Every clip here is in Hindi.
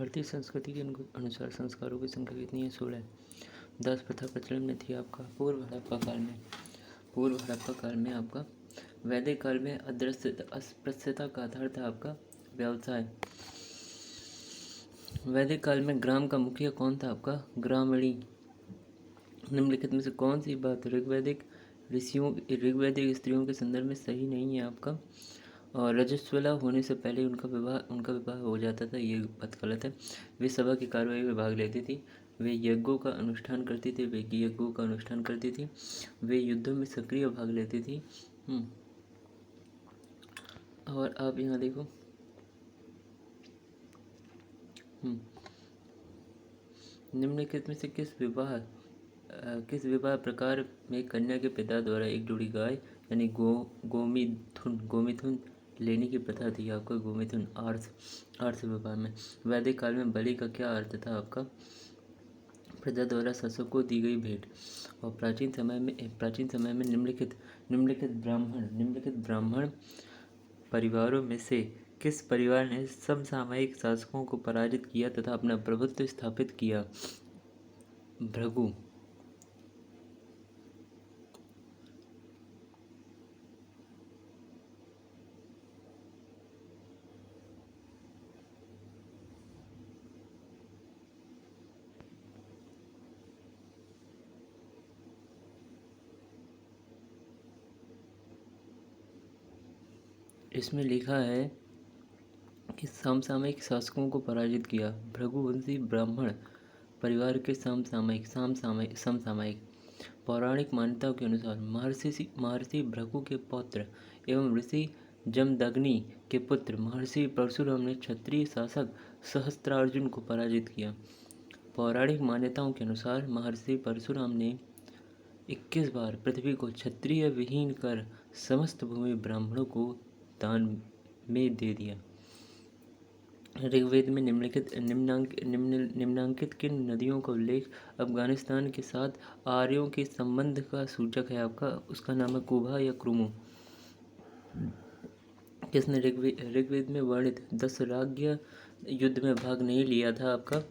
भारतीय संस्कृति के अनुसार संस्कारों की संख्या कितनी है? 16। दास प्रथा प्रचलन में थी आपका पूर्व हड़प्पा काल में आपका। वैदिक काल में अस्पृश्यता का आधार था आपका व्यवसाय। वैदिक काल में ग्राम का मुखिया कौन था? आपका ग्रामणी। निम्नलिखित में से कौन सी बात ऋग्वैदिक स्त्रियों के संदर्भ में सही नहीं है? आपका और रजस्वला होने से पहले उनका विवाह हो जाता था, ये बात गलत है। वे सभा की कार्यवाही में भाग लेती थी, वे यज्ञों का अनुष्ठान करती थी, वे युद्धों में सक्रिय भाग लेती थी। और आप यहाँ देखो, निम्नलिखित में से किस विवाह प्रकार में कन्या के पिता द्वारा एक जोड़ी गाय यानी गोमिथुन लेने की प्रथा थी? आपका गोमिथुन आर्ष विवाह में। वैदिक काल में बलि का क्या अर्थ था? आपका प्रजा द्वारा शासक को दी गई भेंट। और प्राचीन समय में निम्नलिखित ब्राह्मण परिवारों में से किस परिवार ने समसामयिक शासकों को पराजित किया तथा अपना प्रभुत्व स्थापित किया? भृगु। इसमें लिखा है कि समसामयिक शासकों को पराजित किया। भृगुवंशी ब्राह्मण परिवार के समसामयिक। पौराणिक मान्यताओं के अनुसार महर्षि भृगु के पौत्र एवं ऋषि जमदग्नि के पुत्र महर्षि परशुराम ने क्षत्रिय शासक सहस्त्रार्जुन को पराजित किया। पौराणिक मान्यताओं के अनुसार महर्षि परशुराम ने 21 बार पृथ्वी को क्षत्रिय विहीन कर समस्त भूमि ब्राह्मणों को दान में दे दिया। ऋग्वेद में निम्नांकित किन नदियों का उल्लेख अफगानिस्तान के साथ आर्यों के संबंध का सूचक है? आपका उसका नाम है कुभा या क्रुमु। किसने ऋग्वेद में वर्णित 10 राज्य युद्ध में भाग नहीं लिया था? आपका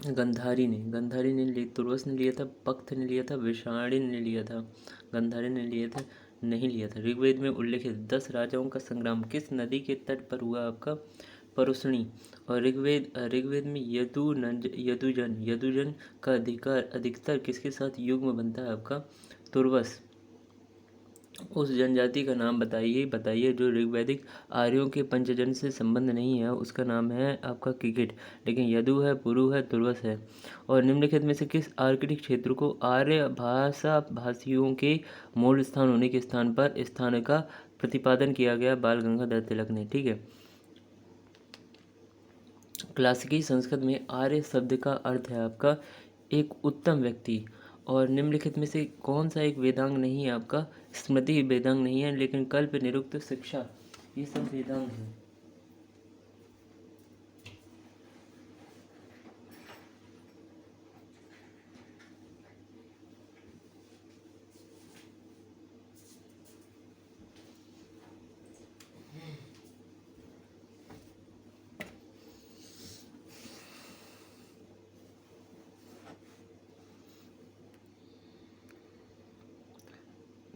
गंधारी ने तुर्वस ने लिया था, पक्त ने लिया था, विषाणी ने लिया था। गंधारी ने नहीं लिया था। ऋग्वेद में उल्लेखित 10 राजाओं का संग्राम किस नदी के तट पर हुआ? आपका परुष्णी। और ऋग्वेद में यदुजन का अधिकतर किसके साथ युग्म बनता है? आपका तुर्वस। उस जनजाति का नाम बताइए जो ऋग्वैदिक आर्यों के पंचजन से संबंध नहीं है, उसका नाम है आपका किकिट। लेकिन यदु है, पुरु है, तुर्वस है। और निम्नलिखित में से किस आर्कटिक क्षेत्र को आर्य भाषियों के मूल स्थान होने के स्थान का प्रतिपादन किया गया? बाल गंगाधर तिलक ने। ठीक है। क्लासिकी संस्कृत में आर्य शब्द का अर्थ है आपका एक उत्तम व्यक्ति। और निम्नलिखित में से कौन सा एक वेदांग नहीं है? आपका स्मृति वेदांग नहीं है, लेकिन कल्प निरुक्त शिक्षा ये सब वेदांग है।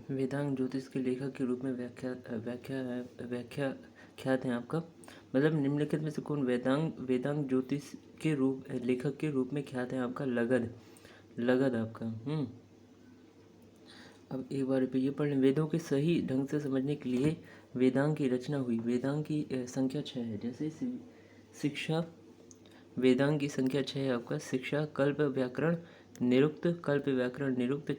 वेदांग ज्योतिष के लेखक के रूप में व्याख्यात हैं आपका। मतलब निम्नलिखित में से कौन वेदांग ज्योतिष के लेखक के रूप में ख्यात है? आपका लगद आपका। अब एक बार ये पढ़ लें। वेदों के सही ढंग से समझने के लिए वेदांग की रचना हुई। वेदांग की संख्या 6 है। जैसे शिक्षा वेदांग की संख्या 6 है आपका। शिक्षा, कल्प व्याकरण निरुक्त,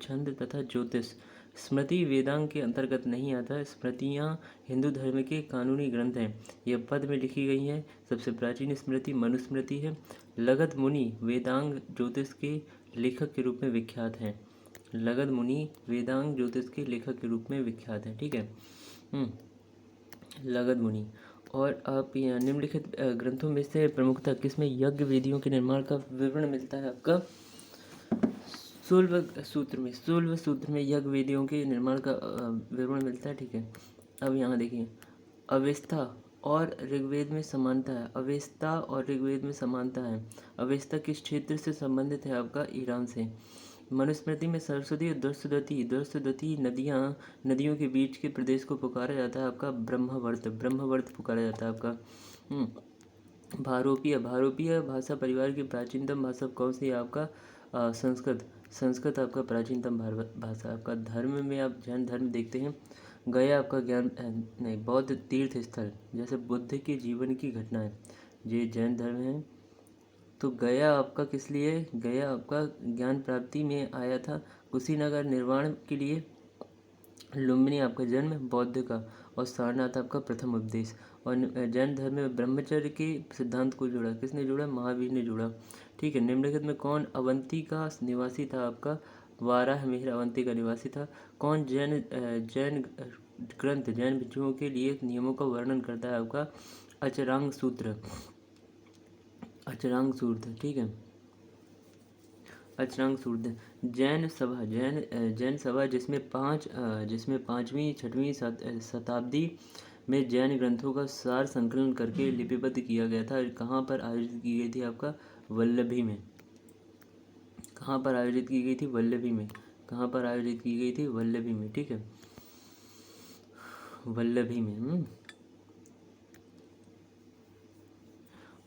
छंद तथा ज्योतिष। स्मृति वेदांग के अंतर्गत नहीं आता। स्मृतियाँ हिंदू धर्म के कानूनी ग्रंथ हैं। यह पद में लिखी गई हैं। सबसे प्राचीन स्मृति मनुस्मृति है। लगध मुनि वेदांग ज्योतिष के लेखक के रूप में विख्यात हैं। लगध मुनि वेदांग ज्योतिष के लेखक के रूप में विख्यात हैं। ठीक है। लगध मुनि। और आप यहाँ निम्नलिखित ग्रंथों में से प्रमुखतः किसमें यज्ञ वेदियों के निर्माण का विवरण मिलता है? आपका शूल्व सूत्र में यज्ञ वेदियों के निर्माण का विवरण मिलता है। ठीक है। अब यहाँ देखिए, अवस्था और ऋग्वेद में समानता है। अवेस्ता और ऋग्वेद में समानता है। अवेस्ता किस क्षेत्र से संबंधित है आपका? ईरान से। मनुस्मृति में सरस्वती और दुष्टद्वती नदियों के बीच के प्रदेश को पुकारा जाता है आपका ब्रह्मवर्त पुकारा जाता है आपका। भारोपीय भाषा परिवार की प्राचीनतम भाषा कौन सी है आपका? संस्कृत आपका प्राचीनतम भाषा। आपका धर्म में आप जैन धर्म देखते हैं। गया आपका ज्ञान नहीं, बौद्ध तीर्थ स्थल, जैसे बुद्ध के जीवन की घटना है। ये जैन धर्म है। तो गया आपका किस लिए? गया आपका ज्ञान प्राप्ति में आया था, कुशीनगर निर्वाण के लिए। लुम्बिनी आपका जन्म बौद्ध का, और सारनाथ आपका प्रथम उपदेश। और जैन धर्म में ब्रह्मचर्य के सिद्धांत को जोड़ा, किसने जोड़ा? महावीर ने जोड़ा। ठीक है। निम्नलिखित में कौन अवंती का निवासी था आपका? वाराहमिहिर अवंती का निवासी था। कौन जैन ग्रंथ जैन भिक्षुओं के लिए नियमों का वर्णन करता है आपका? अचरांग सूत्र। ठीक है। अचरांग सूत्र। जैन सभा जिसमें 5वीं 6वीं शताब्दी में जैन ग्रंथों का सार संकलन करके लिपिबद्ध किया गया था। कहाँ पर आयोजित की गई थी आपका? वल्लभी में। कहाँ पर आयोजित की गई थी? वल्लभी में। कहाँ पर आयोजित की गई थी? वल्लभी में। ठीक है, वल्लभी में।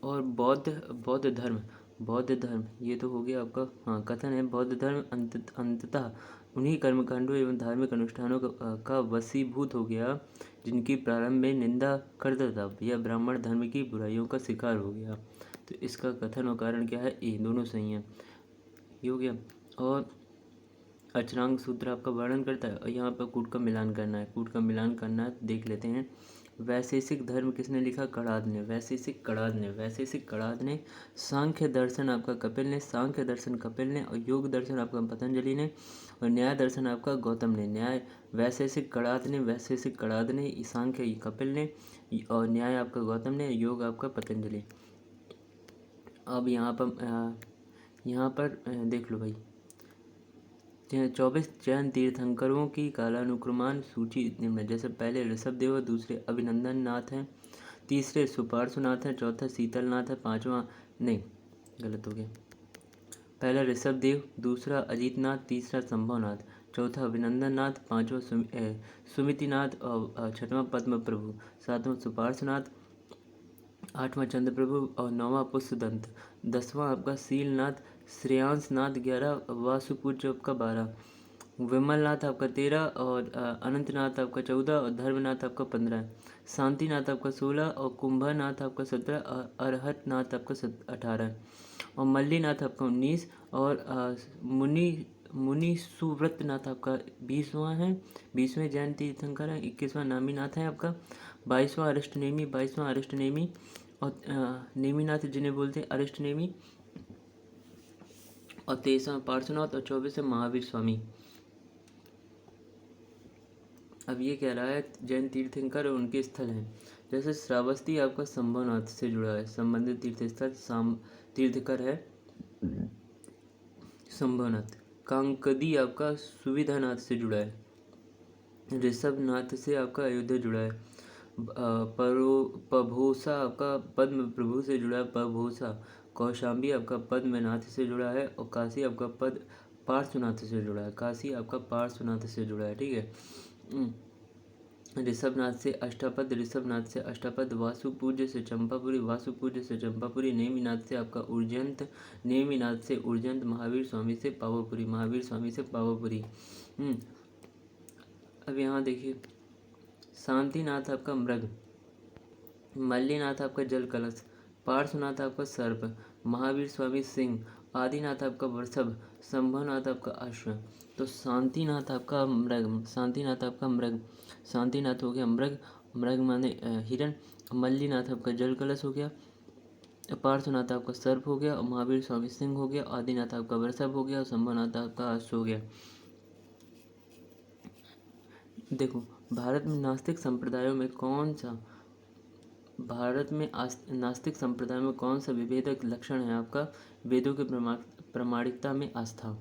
और बौद्ध धर्म ये तो हो गया आपका। हाँ, कथन है बौद्ध धर्म अंततः उन्हीं कर्मकांडों एवं धार्मिक अनुष्ठानों का वशीभूत हो गया जिनकी प्रारंभ में निंदा करता था। यह ब्राह्मण धर्म की बुराइयों का शिकार हो गया। तो इसका कथन और कारण क्या है? ये दोनों सही हैं। ये हो गया। और अचरांग सूत्र आपका वर्णन करता है, और यहाँ पर कूट का मिलान करना है। देख लेते हैं। वैशेषिक धर्म किसने लिखा? कणाद ने। वैशेषिक कणाद ने। सांख्य दर्शन आपका कपिल ने। और योग दर्शन आपका पतंजलि ने। और न्याय दर्शन आपका गौतम ने। वैशेषिक कणाद ने, सांख्य कपिल ने, और न्याय आपका गौतम ने, योग आपका पतंजलि। अब यहाँ पर देख लो भाई, 24 जैन तीर्थंकरों की कालानुक्रमान सूची निम्न। जैसे पहले ऋषभदेव, दूसरे अभिनंदन नाथ हैं, तीसरे सुपार्श्वनाथ हैं, चौथा शीतलनाथ है, पांचवा नहीं, गलत हो गया। पहला ऋषभदेव, दूसरा अजीतनाथ, तीसरा संभवनाथ, चौथा अभिनंदन नाथ, पांचवा सुमितिनाथ, और छठवां पद्म प्रभु, सातवां सुपार्श्वनाथ, आठवां चंद्र प्रभु, और नौवां पुष्पदंत, 10वां आपका शीलनाथ, श्रेयांसनाथ 11, वासुपूज्य आपका 12, विमलनाथ आपका 13, और अनंतनाथ आपका 14, और धर्मनाथ आपका 15, शांतिनाथ आपका 16, और कुंभनाथ आपका 17, और अरहतनाथ आपका 18, और मल्लीनाथ आपका 19, और मुनि सुव्रतनाथ आपका 20वां है, 20वें जैन तीर्थंकर है। 21वां नामीनाथ है आपका। 22वां अरिष्टनेमी, और नेमीनाथ जिन्हें बोलते हैं अरिष्टनेमी, और 23वां पार्श्वनाथ, और 24वां महावीर स्वामी। अब ये कह रहा है जैन तीर्थंकर और उनके स्थल हैं। जैसे श्रावस्ती आपका संभवनाथ से जुड़ा है, संबंधित तीर्थस्थल तीर्थकर है संभवनाथ। कांकदी आपका सुविधानाथ से जुड़ा है। ऋषभनाथ से आपका अयोध्या जुड़ा है। पभोसा आपका पद्म प्रभु से जुड़ा है, पभोसा। कौशाम्बी आपका पद्मनाथ से जुड़ा है, और काशी आपका पार्श्वनाथ से जुड़ा है। ठीक है। ऋषभनाथ से अष्टापद, वासुपूज्य से चंपापुरी, नेमिनाथ से आपका उर्जंत, महावीर स्वामी से पावापुरी। अब यहाँ देखिए, शांतिनाथ आपका मृग, मल्लीनाथ आपका जल कलश, पार्श्वनाथ आपका सर्प, महावीर स्वामी सिंह, आदिनाथ आपका वृषभ, संभवनाथ आपका अश्व। तो शांतिनाथ आपका मृग, शांतिनाथ हो गया मृग माने हिरण। मल्लीनाथ आपका जल कलश हो गया, पार्श्वनाथ आपका सर्प हो गया, और महावीर स्वामी सिंह हो गया, आदिनाथ आपका वृषभ हो गया, और संभवनाथ आपका अश्व हो गया। देखो, भारत में नास्तिक संप्रदायों में कौन सा विभेदक लक्षण है आपका? वेदों के प्रामाणिकता में आस्था।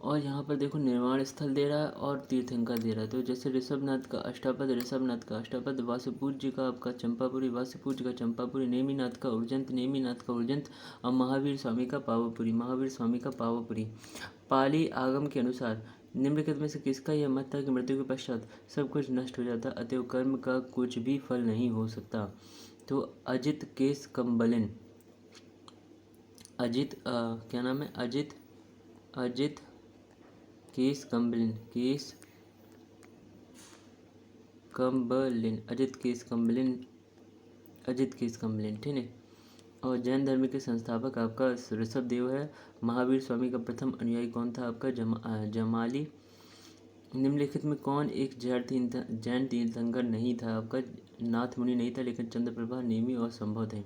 और यहाँ पर देखो निर्माण स्थल दे रहा है और तीर्थंकर दे रहा है। तो जैसे ऋषभनाथ का अष्टापद, वासुपूज्य जी का आपका चंपापुरी, वासुपूज्य का चंपापुरी, नेमिनाथ का उर्जंत और महावीर स्वामी का पावपुरी। पाली आगम के अनुसार निम्नलिखित में से किसका यह मत है कि मृत्यु के पश्चात सब कुछ नष्ट हो जाता, अतएव कर्म का कुछ भी फल नहीं हो सकता? तो अजित केस कम्बलिन, क्या नाम है? अजित केस कम्बलिन, अजित केस कम्बलिन, ठीक है। और जैन धर्म के संस्थापक आपका ऋषभ देव है। महावीर स्वामी का प्रथम अनुयायी कौन था? आपका जमाली। निम्नलिखित में कौन एक जैन तीर्थंकर नहीं था? आपका नाथ मुनि नहीं था, लेकिन चंद्रप्रभा, नेमी और संभव थे।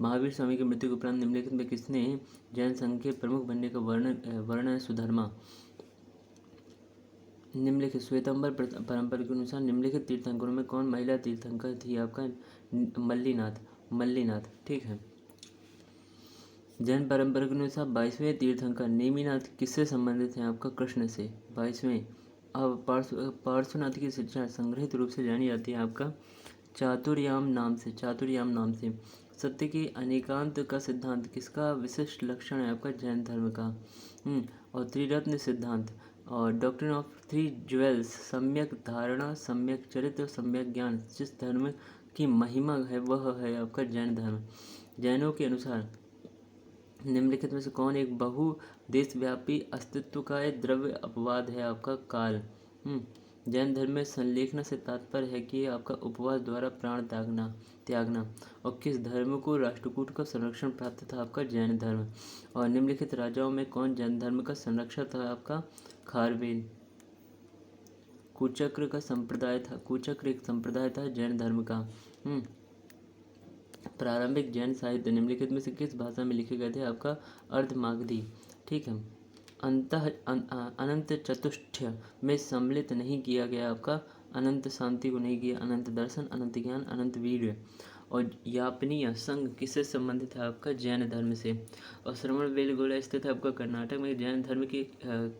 महावीर स्वामी की मृत्यु के उपरांत निम्नलिखित में किसने जैन संघ के प्रमुख बनने का वर्ण है? सुधर्मा। निम्नलिखित श्वेतांबर परंपरा के अनुसार निम्नलिखित तीर्थंकरों में कौन महिला तीर्थंकर थी? आपका मल्लीनाथ, ठीक है। जैन परंपरा के अनुसार 22वें तीर्थंकर नेमिनाथ किससे संबंधित हैं? आपका कृष्ण से। 22वें। अब पार्श्वनाथ की शिक्षा संग्रहित रूप से जानी जाती है आपका चातुर्याम नाम से। सत्य की अनेकांत का सिद्धांत किसका विशिष्ट लक्षण है? आपका जैन धर्म का। और त्रिरत्न सिद्धांत और डॉक्ट्रिन ऑफ थ्री ज्वेल्स, सम्यक धारणा, सम्यक चरित्र, सम्यक ज्ञान, जिस धर्म की महिमा है वह है आपका जैन धर्म। जैनों के अनुसार निम्नलिखित में से कौन एक बहु देशव्यापी अस्तित्व का एक द्रव्य अपवाद है? आपका काल। जैन धर्म में संलेखना से तात्पर्य है कि आपका उपवास द्वारा प्राण त्यागना। और किस धर्म को राष्ट्रकूट का संरक्षण प्राप्त था? आपका जैन धर्म। और निम्नलिखित राजाओं में कौन जैन धर्म का संरक्षक था? आपका खारवेल। कुचक्र एक संप्रदाय था जैन धर्म का। प्रारंभिक जैन साहित्य निम्नलिखित में से किस भाषा में लिखे गए थे? आपका अर्धमागधी, ठीक है। अनंत चतुष्टय में सम्मिलित नहीं किया गया आपका अनंत शांति को नहीं किया, अनंत दर्शन, अनंत ज्ञान, अनंत वीर्य। और यापनीय संघ किससे संबंधित है? आपका जैन धर्म से। और श्रवण बेलगोला स्थित है आपका कर्नाटक में। जैन धर्म के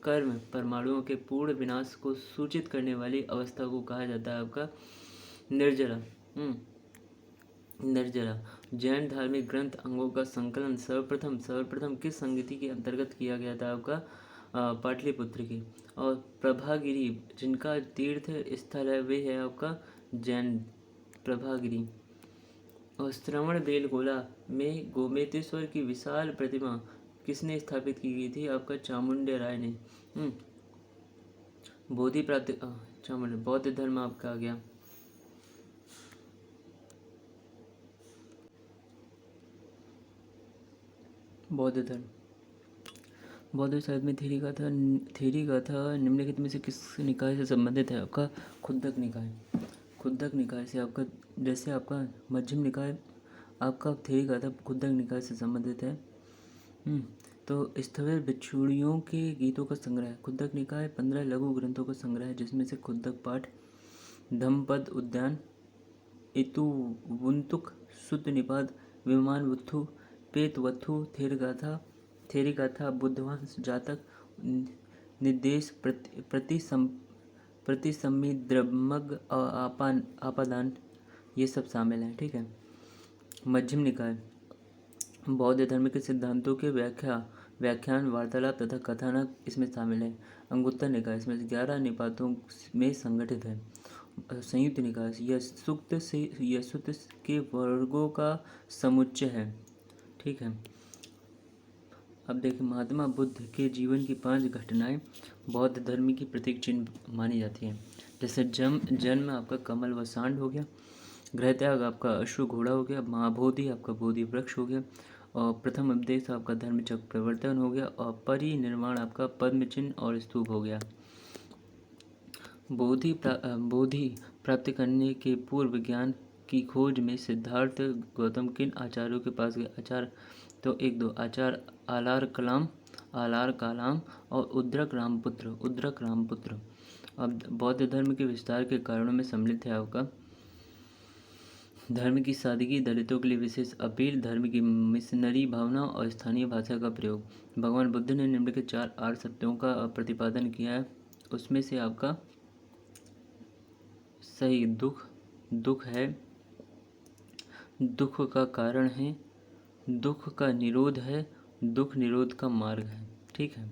कर्म परमाणुओं के पूर्ण विनाश को सूचित करने वाली अवस्था को कहा जाता है आपका निर्जरा। जैन धार्मिक ग्रंथ अंगों का संकलन सर्वप्रथम किस संगति के अंतर्गत किया गया था? आपका पाटलिपुत्र की। और प्रभागिरी जिनका तीर्थ स्थल है वे है आपका जैन प्रभागिरी। और श्रवण बेलगोला में गोमेतेश्वर की विशाल प्रतिमा किसने स्थापित की गई थी? आपका चामुंडे राय ने। बोधि प्राप्ति चामुंडे बौद्ध धर्म आपका आ गया। बौद्ध साहित्य में थेरी गाथा निम्नलिखित में से किस निकाय से संबंधित है? आपका खुद्दक निकाय से। आपका जैसे आपका मध्यम निकाय आपका थेरी गाथा खुद्दक निकाय से संबंधित है। तो स्थविर भिक्षुणियों के गीतों का संग्रह। खुद्दक निकाय 15 लघु ग्रंथों का संग्रह है, जिसमें से खुद्दक पाठ, धम्मपद उद्यान, इतुवुंतुक, शुद्ध निपात, विमानवुत्थु, पेतवत्थु, थेरी गाथा, बुद्धवंश जातक, निर्देश, प्रतिसंमिद्रमग, आपादान, ये सब शामिल हैं, ठीक है। मध्यम निकाय बौद्ध धर्म के सिद्धांतों के व्याख्यान, वार्तालाप तथा कथानक इसमें शामिल है। अंगुत्तर निकाय इसमें 11 निपातों में संगठित है। संयुक्त निकाय यह सूक्त के वर्गों का समुच्चय है, ठीक है। अब देखिए महात्मा बुद्ध के जीवन की 5 घटनाएं बौद्ध धर्म की प्रतीक चिन्ह मानी जाती हैं। जैसे जन्म आपका कमल व सांड हो गया, गृह त्याग आपका अश्व घोड़ा हो गया, महाबोधि आपका बोधि वृक्ष हो गया, और प्रथम उपदेश आपका धर्मचक्र प्रवर्तन हो गया, और परिनिर्वाण आपका पद्म चिन्ह और स्तूप हो गया। बोधि प्राप्त करने के पूर्व ज्ञान की खोज में सिद्धार्थ गौतम किन आचार्यों के पास गए? आचार्य तो 1-2 आचार्य आलार कलाम और उद्रक रामपुत्र। अब बौद्ध धर्म के विस्तार के कारणों में सम्मिलित है आपका धर्म की सादगी, दलितों के लिए विशेष अपील, धर्म की मिशनरी भावना और स्थानीय भाषा का प्रयोग। भगवान बुद्ध ने निम्नलिखित 4 आर्य सत्यों का प्रतिपादन किया है। उसमें से आपका सही दुख है, दुख का कारण है, दुख का निरोध है, दुख निरोध का मार्ग है। ठीक है।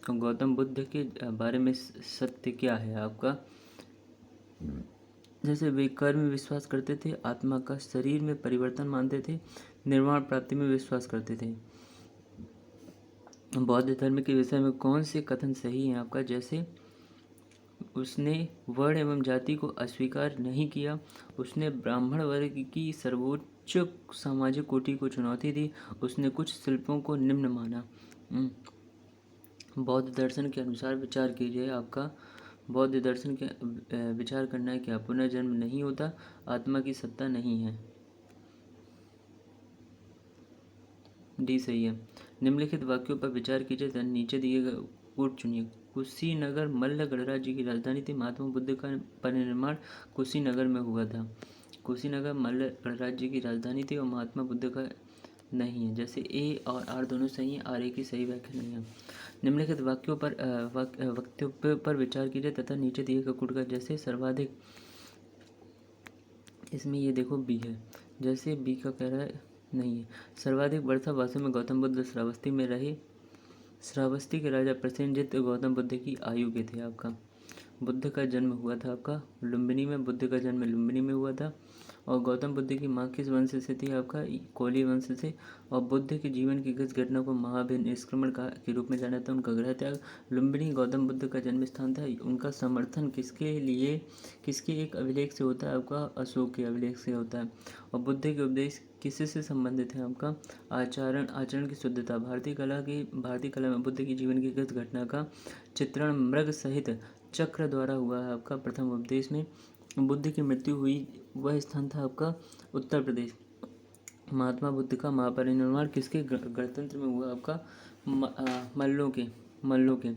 तो गौतम बुद्ध के बारे में सत्य क्या है आपका? जैसे वे कर्म में विश्वास करते थे, आत्मा का शरीर में परिवर्तन मानते थे, निर्वाण प्राप्ति में विश्वास करते थे। बौद्ध धर्म के विषय में कौन से कथन सही हैं आपका? जैसे उसने वर्ण एवं जाति को अस्वीकार नहीं किया, उसने ब्राह्मण वर्ग की सर्वोच्च सामाजिक कोटि को चुनौती दी, उसने कुछ शिल्पों को निम्न माना। बौद्ध दर्शन के अनुसार विचार कीजिए आपका। बौद्ध दर्शन के विचार करना है क्या? पुनर्जन्म नहीं होता, आत्मा की सत्ता नहीं है। डी सही है। निम्नलिखित वाक्यों पर विचार कीजिए तथा नीचे दिए गए कोट चुनिए। कुशीनगर मल्ल गणराज्य की राजधानी थी। महात्मा बुद्ध का परिनिर्माण कुशीनगर में हुआ था। कुशीनगर मल्ल गणराज्य की राजधानी थी और महात्मा बुद्ध का नहीं है। जैसे ए और आर दोनों सही हैं, आर ए की सही व्याख्या नहीं है। निम्नलिखित वाक्यों पर विचार कीजिए तथा नीचे दिए गए कोट का जैसे सर्वाधिक, इसमें ये देखो बी है, जैसे बी का कह रहा है नहीं है। सर्वाधिक वर्षा वास्तव में गौतम बुद्ध श्रावस्ती में रहे। श्रावस्ती के राजा प्रसेनजित गौतम बुद्ध की आयु के थे आपका। बुद्ध का जन्म हुआ था आपका लुम्बिनी में, बुद्ध का जन्म लुम्बिनी में हुआ था। और गौतम बुद्ध की माँ किस वंश से थी आपका? कोली वंश से। और बुद्ध के जीवन की किस घटना को महाभिनिष्क्रमण के रूप में जाना था? उनका गृह त्याग। लुम्बिनी गौतम बुद्ध का जन्म स्थान था। उनका समर्थन किसके लिए, किसके एक अभिलेख से होता है आपका? अशोक के अभिलेख से होता है। और बुद्ध के उपदेश किससे संबंधित है आपका? आचरण की शुद्धता। भारतीय कला में बुद्ध की जीवन की किस घटना का चित्रण मृग सहित चक्र द्वारा हुआ है आपका? प्रथम उपदेश में। बुद्ध की मृत्यु हुई वह स्थान था आपका उत्तर प्रदेश। महात्मा बुद्ध का महापरिनिर्वाण किसके गणतंत्र में हुआ आपका? मल्लों के।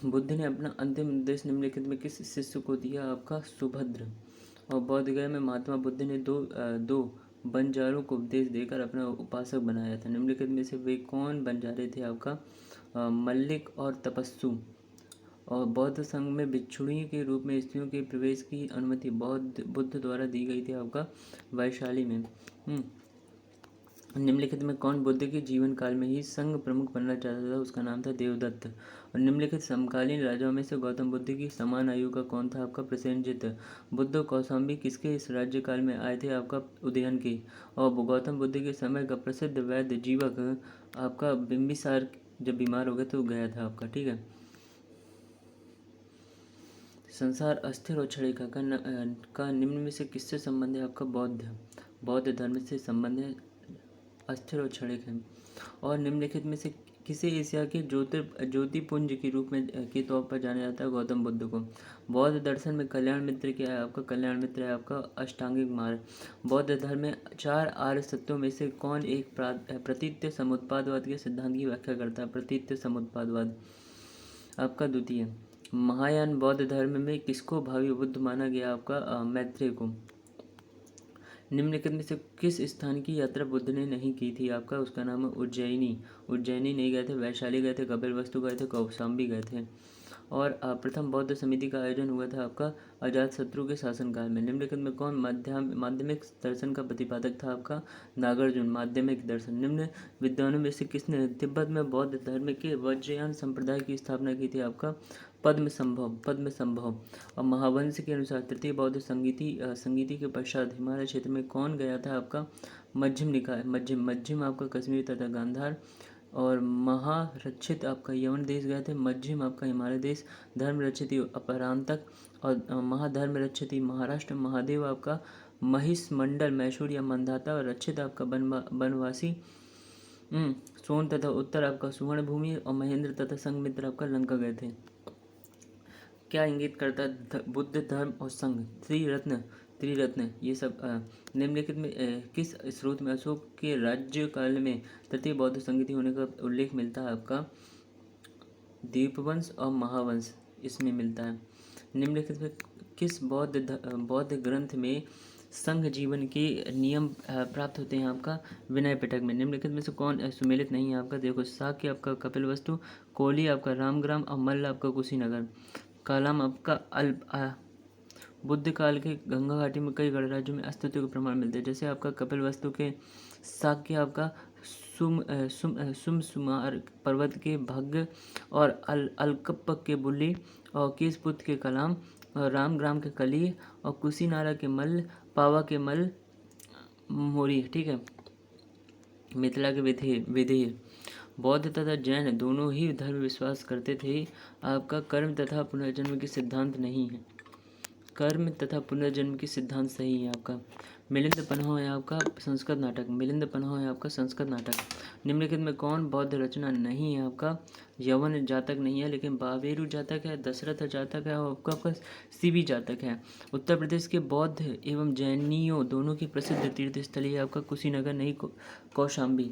बुद्ध ने अपना अंतिम उपदेश निम्नलिखित में किस शिष्य को दिया आपका? सुभद्र। और बौद्ध गया में महात्मा बुद्ध ने दो बंजारों को उपदेश देकर अपना उपासक बनाया था। निम्नलिखित में से वे कौन बंजारे थे आपका? मल्लिक और तपस्सु। और बौद्ध संघ में भिक्षुणी के रूप में स्त्रियों के प्रवेश की अनुमति बुद्ध द्वारा दी गई थी आपका वैशाली में। निम्नलिखित में कौन बुद्ध के जीवन काल में ही संघ प्रमुख बनना चाहता था? उसका नाम था देवदत्त। और निम्नलिखित समकालीन राजाओं में से गौतम बुद्ध की समान आयु का कौन था आपका? प्रसेनजित। बुद्ध कौशाम्बी किसके इस राज्य काल में आए थे आपका? उदयन के। और गौतम बुद्ध के समय का प्रसिद्ध वैद्य जीवक आपका बिम्बिसार जब बीमार हो गया तो गया था आपका। ठीक है। संसार अस्थिर और क्षणिक का निम्न में से किससे संबंध है आपका? बौद्ध धर्म से संबंध है, अस्थिर और क्षणिक है। और निम्नलिखित में से किसे एशिया के ज्योतिपुंज के रूप में के तौर पर जाना जाता है गौतम बुद्ध को? बौद्ध दर्शन में कल्याण मित्र क्या है आपका? कल्याण मित्र है आपका अष्टांगिक मार्ग। बौद्ध धर्म में 4 आर्य सत्यों में से कौन एक प्रतीत्य समुत्पादवाद के सिद्धांत की व्याख्या करता है? प्रतीत्य समुत्पादवाद आपका द्वितीय। महायान बौद्ध धर्म में किसको भावी बुद्ध माना गया आपका? मैत्रेय को। निम्नलिखित में से किस स्थान की यात्रा बुद्ध ने नहीं की थी आपका? उसका नाम है उज्जैनी। उज्जैनी नहीं गए थे, वैशाली गए थे, कपिलवस्तु गए थे, कौशाम्बी गए थे। और प्रथम बौद्ध समिति का आयोजन हुआ था आपका अजातशत्रु के शासनकाल में। निम्नलिखित में कौन माध्यमिक दर्शन का प्रतिपादक था आपका? नागार्जुन। माध्यमिक दर्शन। निम्न विद्वानों में से किसने तिब्बत में बौद्ध धर्म के वज्रयान संप्रदाय की स्थापना की थी आपका? पद्म संभव। और महावंश के अनुसार तृतीय बौद्ध संगीति के पश्चात हिमालय क्षेत्र में कौन गया था आपका? मध्यम निकाय। मध्यम आपका कश्मीर तथा गांधार। और महारक्षित आपका यवन देश गए थे। मध्यम आपका हिमालय देश। धर्म रक्षित अपरांतक। और महाधर्म रक्षित महाराष्ट्र। महादेव आपका महिष मंडल मैसूर या मंदाता। और रक्षित आपका बनवासी सोन तथा उत्तर आपका सुवर्ण भूमि। और महेंद्र तथा संघमित्र आपका लंका गए थे। क्या इंगित करता है बुद्ध धर्म और संघ? त्रिरत्न ये सब निम्नलिखित में किस स्रोत में अशोक के राज्य काल में तृतीय बौद्ध संगति होने का उल्लेख मिलता है आपका? दीपवंश और महावंश इसमें मिलता है। निम्नलिखित में किस बौद्ध ग्रंथ में संघ जीवन के नियम प्राप्त होते हैं आपका? विनय पिटक में। निम्नलिखित में से कौन सुमेलित नहीं है आपका? देखो, शाक्य आपका कपिलवस्तु, कोली आपका रामग्राम और मल्ल आपका कुशीनगर। कालाम आपका बुद्ध काल के गंगा घाटी में कई गणराज्यों में अस्तित्व के प्रमाण मिलते हैं, जैसे आपका कपिलवस्तु के शाक्य आपका सुमसुमार पर्वत के भाग्य और अलकप्पक के बुल्ली और केशपुत के कलाम और रामग्राम के कली और कुशीनारा के मल्ल, पावा के मल मोरी। ठीक है। मिथिला के विधेय। बौद्ध तथा जैन दोनों ही धर्म विश्वास करते थे आपका कर्म तथा पुनर्जन्म के सिद्धांत नहीं है। कर्म तथा पुनर्जन्म की सिद्धांत सही है आपका। मिलिंद पन्हा है आपका संस्कृत नाटक। मिलिंद पन्हा है आपका संस्कृत नाटक। निम्नलिखित में कौन बौद्ध रचना नहीं है आपका? यवन जातक नहीं है, लेकिन बाबेरू जातक है, दशरथ जातक है और आपका सीबी जातक है। उत्तर प्रदेश के बौद्ध एवं जैनियों दोनों की प्रसिद्ध तीर्थस्थली है आपका कुशीनगर, नहीं कौशाम्बी।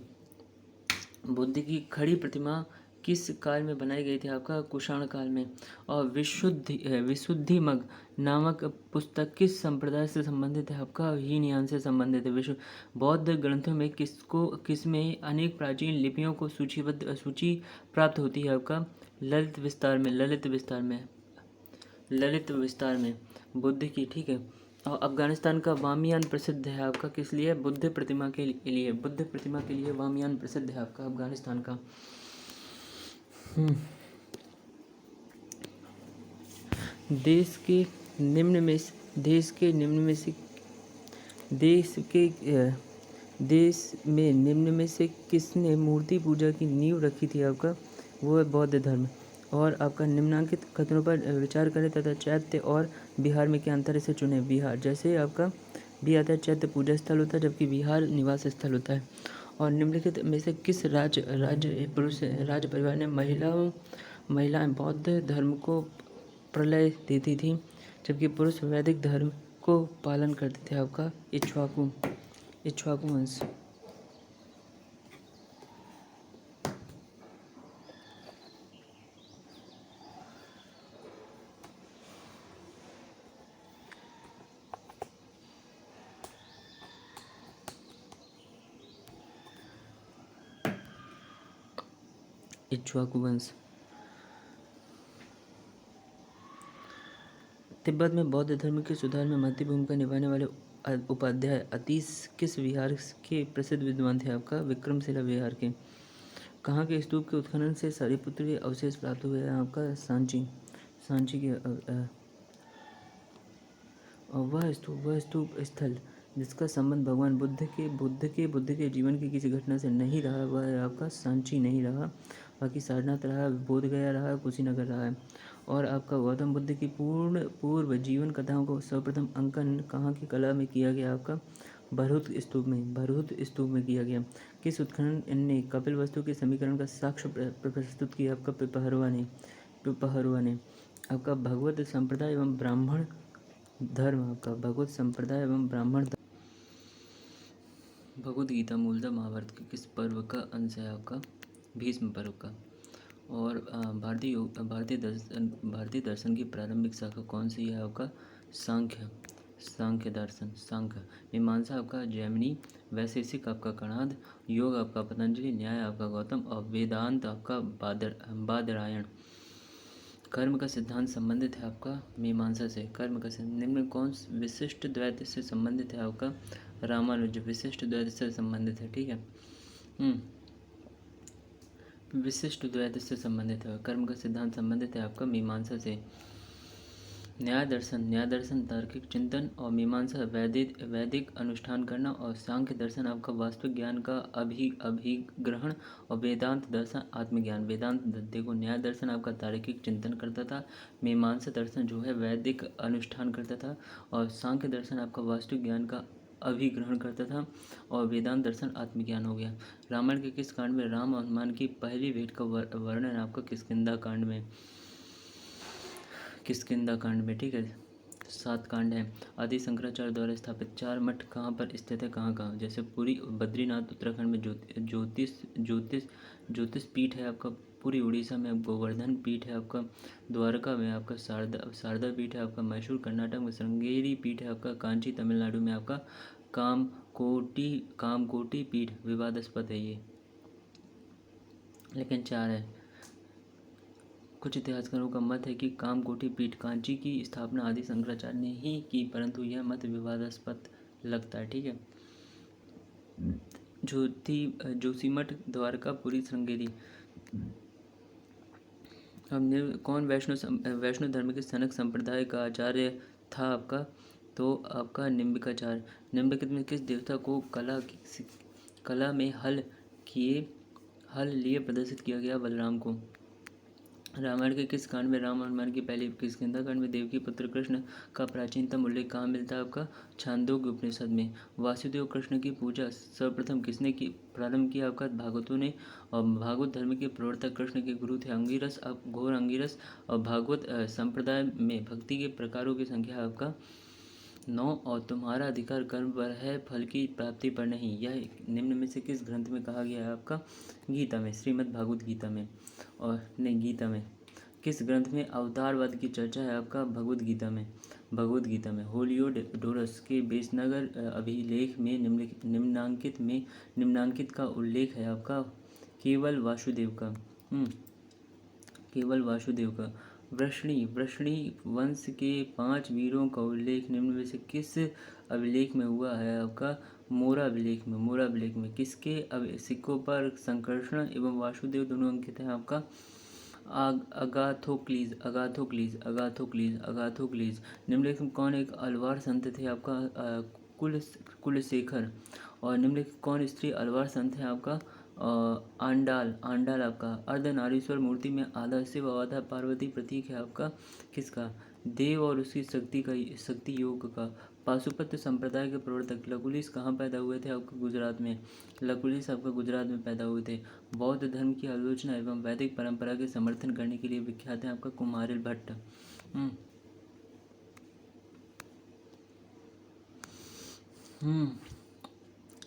बुद्ध की खड़ी प्रतिमा किस काल में बनाई गई थी आपका? कुषाण काल में। और विशुद्धिमग नामक पुस्तक किस संप्रदाय से संबंधित है आपका? हीनयान से संबंधित है। बौद्ध ग्रंथों में किसमें अनेक प्राचीन लिपियों को सूची प्राप्त होती है आपका? ललित विस्तार में बुद्ध की। ठीक है। और अफगानिस्तान का बामियान प्रसिद्ध है आपका किस लिए? बुद्ध प्रतिमा के लिए बामियान प्रसिद्ध है आपका अफगानिस्तान का। देश के निम्न में से किसने मूर्ति पूजा की नींव रखी थी आपका? वो है बौद्ध धर्म। और आपका निम्नांकित कथनों पर विचार करें तथा चैत्य और बिहार में क्या अंतर है इसे चुनें। बिहार जैसे आपका भी आता है चैत्य पूजा स्थल होता है, जबकि बिहार निवास स्थल होता है। और निम्नलिखित में से किस राज परिवार ने महिलाएं बौद्ध धर्म को प्रलय देती थी, जबकि पुरुष वैदिक धर्म को पालन करते थे आपका? इक्ष्वाकु वंश। इक्ष्वाकु वंश। तिब्बत में बौद्ध धर्म के सुधार में महत्वपूर्ण भूमिका निभाने वाले उपाध्याय अतीश किस विहार के प्रसिद्ध विद्वान थे आपका? विक्रमशिला विहार के। कहाँ के स्तूप के उत्खनन से सारिपुत्र के अवशेष प्राप्त हुए हैं आपका? सांची के। और वह स्तूप स्थल जिसका संबंध भगवान बुद्ध के जीवन की किसी घटना से नहीं रहा, वह है आपका सांची नहीं रहा। बाकी सारनाथ रहा, बोधगया रहा, कुशीनगर रहा है। और आपका गौतम बुद्ध की पूर्व जीवन कथाओं को सर्वप्रथम अंकन कहाँ की कला में किया गया आपका? भरहुत स्तूप में किया गया। किस उत्खनन ने कपिलवस्तु के समीकरण का साक्ष्य प्रस्तुत किया आपका? पिपहरुआ ने। आपका भगवत संप्रदाय एवं ब्राह्मण धर्म आपका भगवत संप्रदाय एवं ब्राह्मण धर्म। भगवद गीता मूलतः महाभारत के किस पर्व का अंश है आपका? भीष्म पर्व का। और भारतीय दर्शन की प्रारंभिक शाखा कौन सी है आपका? सांख्य दर्शन। मीमांसा आपका जैमिनी, वैशेषिक आपका कणाद, योग आपका पतंजलि, न्याय आपका गौतम और वेदांत आपका बादरायण। कर्म का सिद्धांत संबंधित है आपका मीमांसा से। कर्म का निम्न में कौन विशिष्ट द्वैत से संबंधित है आपका? रामानुज विशिष्ट द्वैत से संबंधित है। ठीक है। विशिष्ट द्वैत से संबंधित है। कर्म का सिद्धांत संबंधित है आपका मीमांसा से। न्याय दर्शन तार्किक चिंतन और मीमांसा वैदिक अनुष्ठान करना और सांख्य दर्शन आपका वास्तविक ज्ञान का अभिग्रहण और वेदांत दर्शन आत्मज्ञान। देखो, न्याय दर्शन आपका तार्किक चिंतन करता था, मीमांसा दर्शन जो है वैदिक अनुष्ठान करता था और सांख्य दर्शन आपका वास्तविक ज्ञान का अभिग्रहण करता था और वेदांत दर्शन आत्मज्ञान हो गया। रामायण के किस कांड में राम और हनुमान की पहली भेंट का वर्णन आपका? किष्किंधा कांड में। ठीक है। 7 कांड हैं। आदि शंकराचार्य द्वारा स्थापित 4 मठ कहाँ पर स्थित है? कहाँ? जैसे पुरी, बद्रीनाथ उत्तराखंड में ज्योतिष पीठ है आपका पूरी उड़ीसा में गोवर्धन पीठ है आपका, द्वारका में आपका शारदा पीठ है आपका, मैसूर कर्नाटक में श्रृंगेरी पीठ है आपका, कांची तमिलनाडु में आपका कामकोटी पीठ विवादास्पद है ये, लेकिन 4 है। कुछ इतिहासकारों का मत है कि कामकोटी पीठ कांची की स्थापना आदि शंकराचार्य ने ही की, परंतु यह मत विवादास्पद लगता है। ठीक है। जोशीमठ, द्वारकापुरी, श्रृंगेरी। अब कौन वैष्णव धर्म के सनक संप्रदाय का आचार्य था आपका? तो आपका निम्बिकाचार्य। निम्नलिखित में किस देवता को कला में हल लिए प्रदर्शित किया गया? बलराम को। रामायण के किस कांड में राम और हनुमान की पहली किष्किंधा में देवकी पुत्र कृष्ण का प्राचीनतम उल्लेख कहाँ मिलता है आपका? छांदोग्य उपनिषद में। वासुदेव कृष्ण की पूजा सर्वप्रथम किसने प्रारंभ किया आपका? भागवतों ने। और भागवत धर्म के प्रवर्तक कृष्ण के गुरु थे अंगिरस, घोर अंगिरस। और भागवत संप्रदाय में भक्ति के प्रकारों की संख्या आपका 9। और तुम्हारा अधिकार कर्म पर है, फल की प्राप्ति पर नहीं। यह निम्न में से किस ग्रंथ में कहा गया है आपका? गीता में, श्रीमद् भागवत गीता में। और नहीं, गीता में। किस ग्रंथ में अवतारवाद की चर्चा है आपका? भगवद गीता में। भगवद गीता में। होलियोडोरस के बेसनगर अभिलेख में निम्नांकित का उल्लेख है आपका? केवल वासुदेव का। केवल वासुदेव का। वृष्णि वंश के 5 वीरों का उल्लेख निम्न में से किस अभिलेख में हुआ है आपका? मोरा अभिलेख में। मोरा अभिलेख में किसके सिक्कों पर संकर्षण एवं वासुदेव दोनों अंकित हैं आपका? अगाथोक्लीज। निम्नलिखित में कौन एक अलवार संत थे आपका? कुलशेखर। और निम्नलिखित कौन स्त्री अलवार संत है आपका? आंडाल आपका। अर्धनारीश्वर मूर्ति में आधा शिव और आधा पार्वती प्रतीक है आपका किसका? देव और उसकी शक्ति योग का। पाशुपत संप्रदाय के प्रवर्तक लकुलिश कहाँ पैदा हुए थे आपका? गुजरात में। लकुलिश आपका गुजरात में पैदा हुए थे। बौद्ध धर्म की आलोचना एवं वैदिक परंपरा के समर्थन करने के लिए विख्यात है आपका? कुमारिल भट्ट।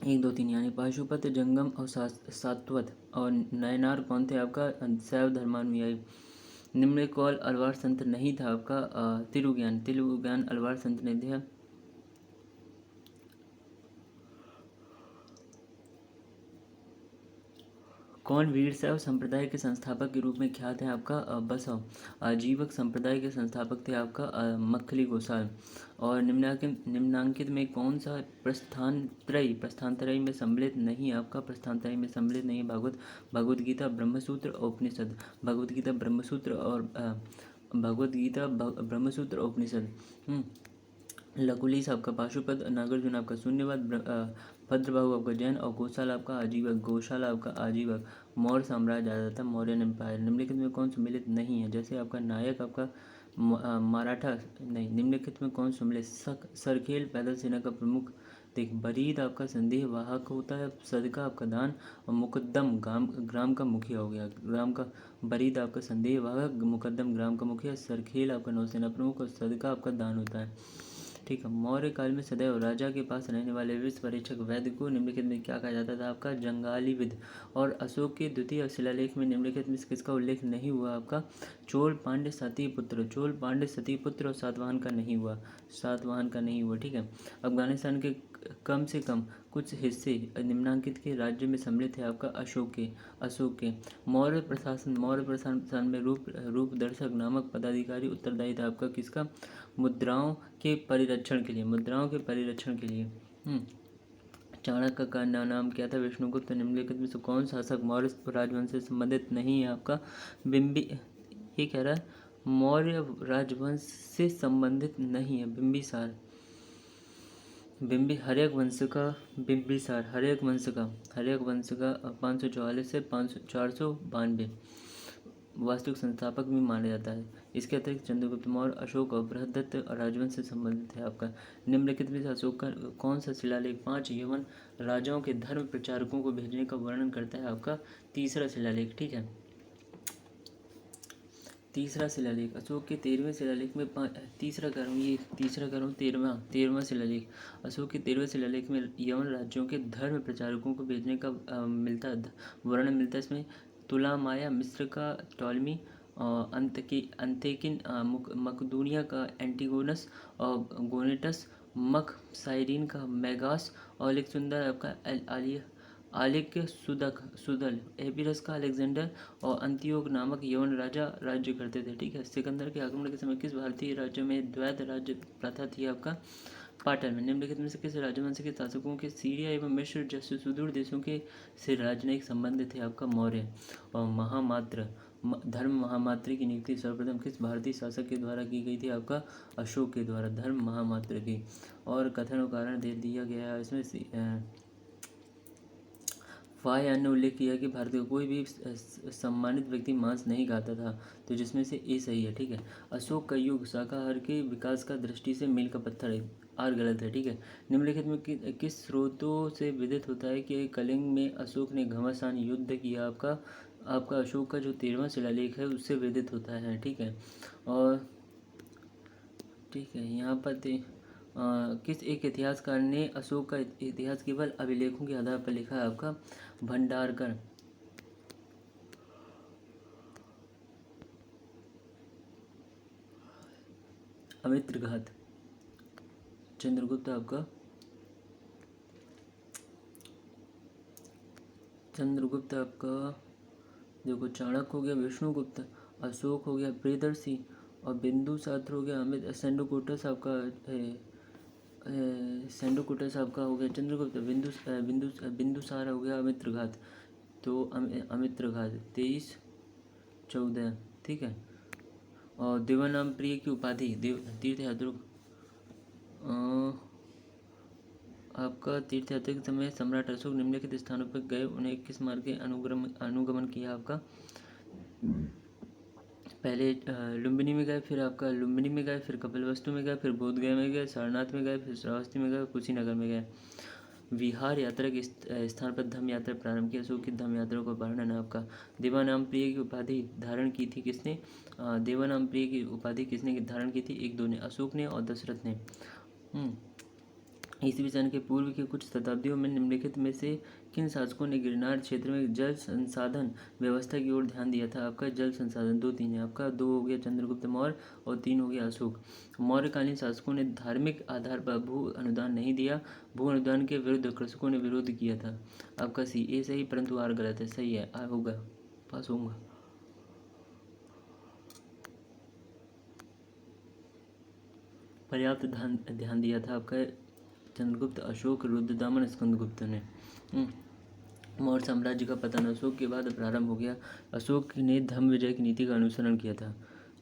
1 2 3 यानी पाशुपत, जंगम और सात्वत। और नयनार कौन थे आपका? शैव धर्मानुयायी। निम्न कौल अलवार संत नहीं था आपका? तिरुज्ञान अलवार संत नहीं थे। कौन वीरशैव संप्रदाय के संस्थापक के रूप में ख्यात है आपका? बसव। आजीवक संप्रदाय के संस्थापक थे आपका? मक्खली गोसाल। और निम्नांकित में कौन सा प्रस्थानत्रयी में सम्मिलित नहीं आपका? प्रस्थानत्रयी में सम्मिलित नहीं है भगवद गीता, ब्रह्मसूत्र और उपनिषद। भगवद गीता, ब्रह्मसूत्र और उपनिषद। लकुलिश आपका पाशुपत, नागार्जुन आपका शून्यवाद, भद्रबाहु आपका जैन और गोशाला आपका आजीवक। मौर्य साम्राज्य आ जाता है, मौर्यन एम्पायर। निम्नलिखित में कौन सम्मिलित नहीं है? जैसे आपका नायक आपका मराठा नहीं। निम्नलिखित में कौन सम्मिलित? सरखेल पैदल सेना का प्रमुख। देख, बरीद आपका संदेह वाहक होता है, सदका आपका दान, और मुकद्दम ग्राम का मुखिया हो गया। ग्राम का बरीद आपका संदेह वाहक, मुकद्दम ग्राम का मुखिया, सरखेल आपका नौसेना प्रमुख और सदका आपका दान होता है। ठीक है। मौर्य काल में सदैव राजा के पास रहने वाले विश्व परीक्षक वैद्य को निम्नलिखित में क्या कहा जाता था आपका? जंगालीविद। और अशोक के द्वितीय शिलालेख में निम्नलिखित में किसका उल्लेख नहीं हुआ आपका? चोल पांड्य सती पुत्र और सातवाहन का नहीं हुआ। ठीक है। अफगानिस्तान के कम से कम कुछ हिस्से निम्नांकित के राज्य में सम्मिलित है आपका? अशोक के। मौर्य प्रशासन में रूपदर्शक नामक पदाधिकारी उत्तरदायी था आपका? किसका? मुद्राओं के परिरक्षण के लिए। चाणक्य का नाम क्या था? विष्णुगुप्त। निम्नलिखित में से कौन शासक मौर्य राजवंश से संबंधित नहीं है आपका? ये कह रहा है मौर्य राजवंश से संबंधित नहीं है। बिंबिसार। हर्यक वंश का 544 से 492 वास्तविक संस्थापक भी माना जाता है। इसके अतिरिक्त चंद्रगुप्त मौर्य, अशोक और बृहदत्त राजवंश से संबंधित है आपका। निम्नलिखित में से अशोक का कौन सा शिलालेख 5 यवन राजाओं के धर्म प्रचारकों को भेजने का वर्णन करता है आपका? तीसरा शिलालेख। ठीक है। तीसरा शिलालेख अशोक के 13वें शिलालेख में 13वां शिलालेख। अशोक के 13वें शिलालेख में यवन राज्यों के धर्म प्रचारकों को भेजने का वर्णन मिलता है। इसमें तुलामाया मिस्र का टॉलमी, अंतेकिन मकदूनिया का एंटीगोनस और गोनेटस, मक साइरिन का मेगास और अलेक्जेंडर आपका आलिक सुदल, एपिरस का अलेक्जेंडर और अंतियोक नामक यवन राजा राज्य करते थे। ठीक है। सिकंदर के आक्रमण के समय किस भारतीय राज्य में द्वैत राज्य प्रथा थी आपका? पाटन में। निम्नलिखित में से किस राजवंश के शासकों के सीरिया एवं मिस्र जैसे सुदूर देशों के से राजनयिक संबंध थे? आपका मौर्य। और महामात्र धर्म महामात्र की नियुक्ति सर्वप्रथम किस भारतीय शासक के द्वारा की गई थी? आपका अशोक के द्वारा धर्म महामात्र की। और कथन और कारण दे दिया गया है इसमें। वाय ने उल्लेख किया कि भारत का कोई भी सम्मानित व्यक्ति मांस नहीं खाता था, तो जिसमें से ए सही है। ठीक है। अशोक का युग शाकाहार के विकास का दृष्टि से मील का पत्थर है, आर गलत है। ठीक है। निम्नलिखित में किस स्रोतों से विदित होता है कि कलिंग में अशोक ने घमासान युद्ध किया? आपका अशोक का जो 13वां शिलालेख है उससे विदित होता है। ठीक है। और ठीक है, यहाँ पर किस एक इतिहासकार ने अशोक का इतिहास केवल अभिलेखों के आधार पर लिखा है? आपका भंडारकर। अमित्रघात। चंद्रगुप्त आपका देखो, चाणक्य हो गया विष्णुगुप्त, अशोक हो गया प्रियदर्शी और बिंदुसार हो गया अमित, सेंडोकुटस आपका हो गया चंद्रगुप्त, बिंदुसार हो गया अमित्रघात। तो अमित्रघात 2314। ठीक है। और देवानाम प्रिय की उपाधि तीर्थयात्री आपका तीर्थयात्रा के समय सम्राट अशोक निम्नलिखित स्थानों पर गए, उन्हें किस मार्ग के अनुगमन किया? आपका पहले लुम्बिनी में गए, फिर कपिलवस्तु में गए, फिर बोधगया में गए, सारनाथ में गए, फिर श्रावस्ती में गए, कुशीनगर में गए। विहार यात्रा के स्थान पर धम्म यात्रा प्रारंभ की। अशोक की धम्म यात्रा का वर्णन है आपका। देवानाम प्रिय की उपाधि धारण की थी किसने? देवानाम प्रिय की उपाधि किसने धारण की थी? एक दो ने, अशोक ने और दशरथ ने। ईसवी सन के पूर्व के कुछ शताब्दियों में निम्नलिखित में से किन शासकों ने गिरनार क्षेत्र में जल संसाधन व्यवस्था की ओर ध्यान दिया था? आपका जल संसाधन 2-3 है। आपका 2 हो गया चंद्रगुप्त मौर्य और 3 हो गया अशोक। मौर्यकालीन शासकों ने धार्मिक आधार पर भू अनुदान नहीं दिया, भू अनुदान के विरुद्ध कृषकों ने विरोध किया था। आपका सी ए सही, परंतु आर गलत है। सही है, आर होगा, पास होगा। पर्याप्त ध्यान दिया था आपका चंद्रगुप्त, अशोक, रुद्रदामन, स्कंदगुप्त ने। मौर्य साम्राज्य का पतन अशोक के बाद प्रारंभ हो गया। अशोक ने धम्म विजय की नीति का अनुसरण किया था।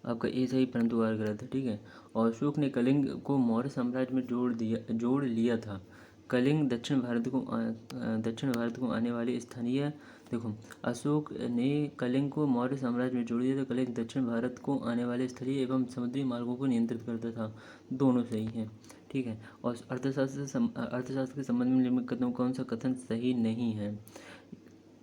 आपका ए सही, परंतु आर गलत है। ठीक है। और अशोक ने कलिंग को मौर्य साम्राज्य में जोड़ लिया था। कलिंग दक्षिण भारत को आने वाले स्थानीय, देखो, अशोक ने कलिंग को मौर्य साम्राज्य में जोड़ दिया था। कलिंग दक्षिण भारत को आने वाले स्थलीय एवं समुद्री मार्गों को नियंत्रित करता था। दोनों सही हैं। ठीक है। और अर्थशास्त्र के संबंध में निम्न कथन कौन सा कथन सही नहीं है?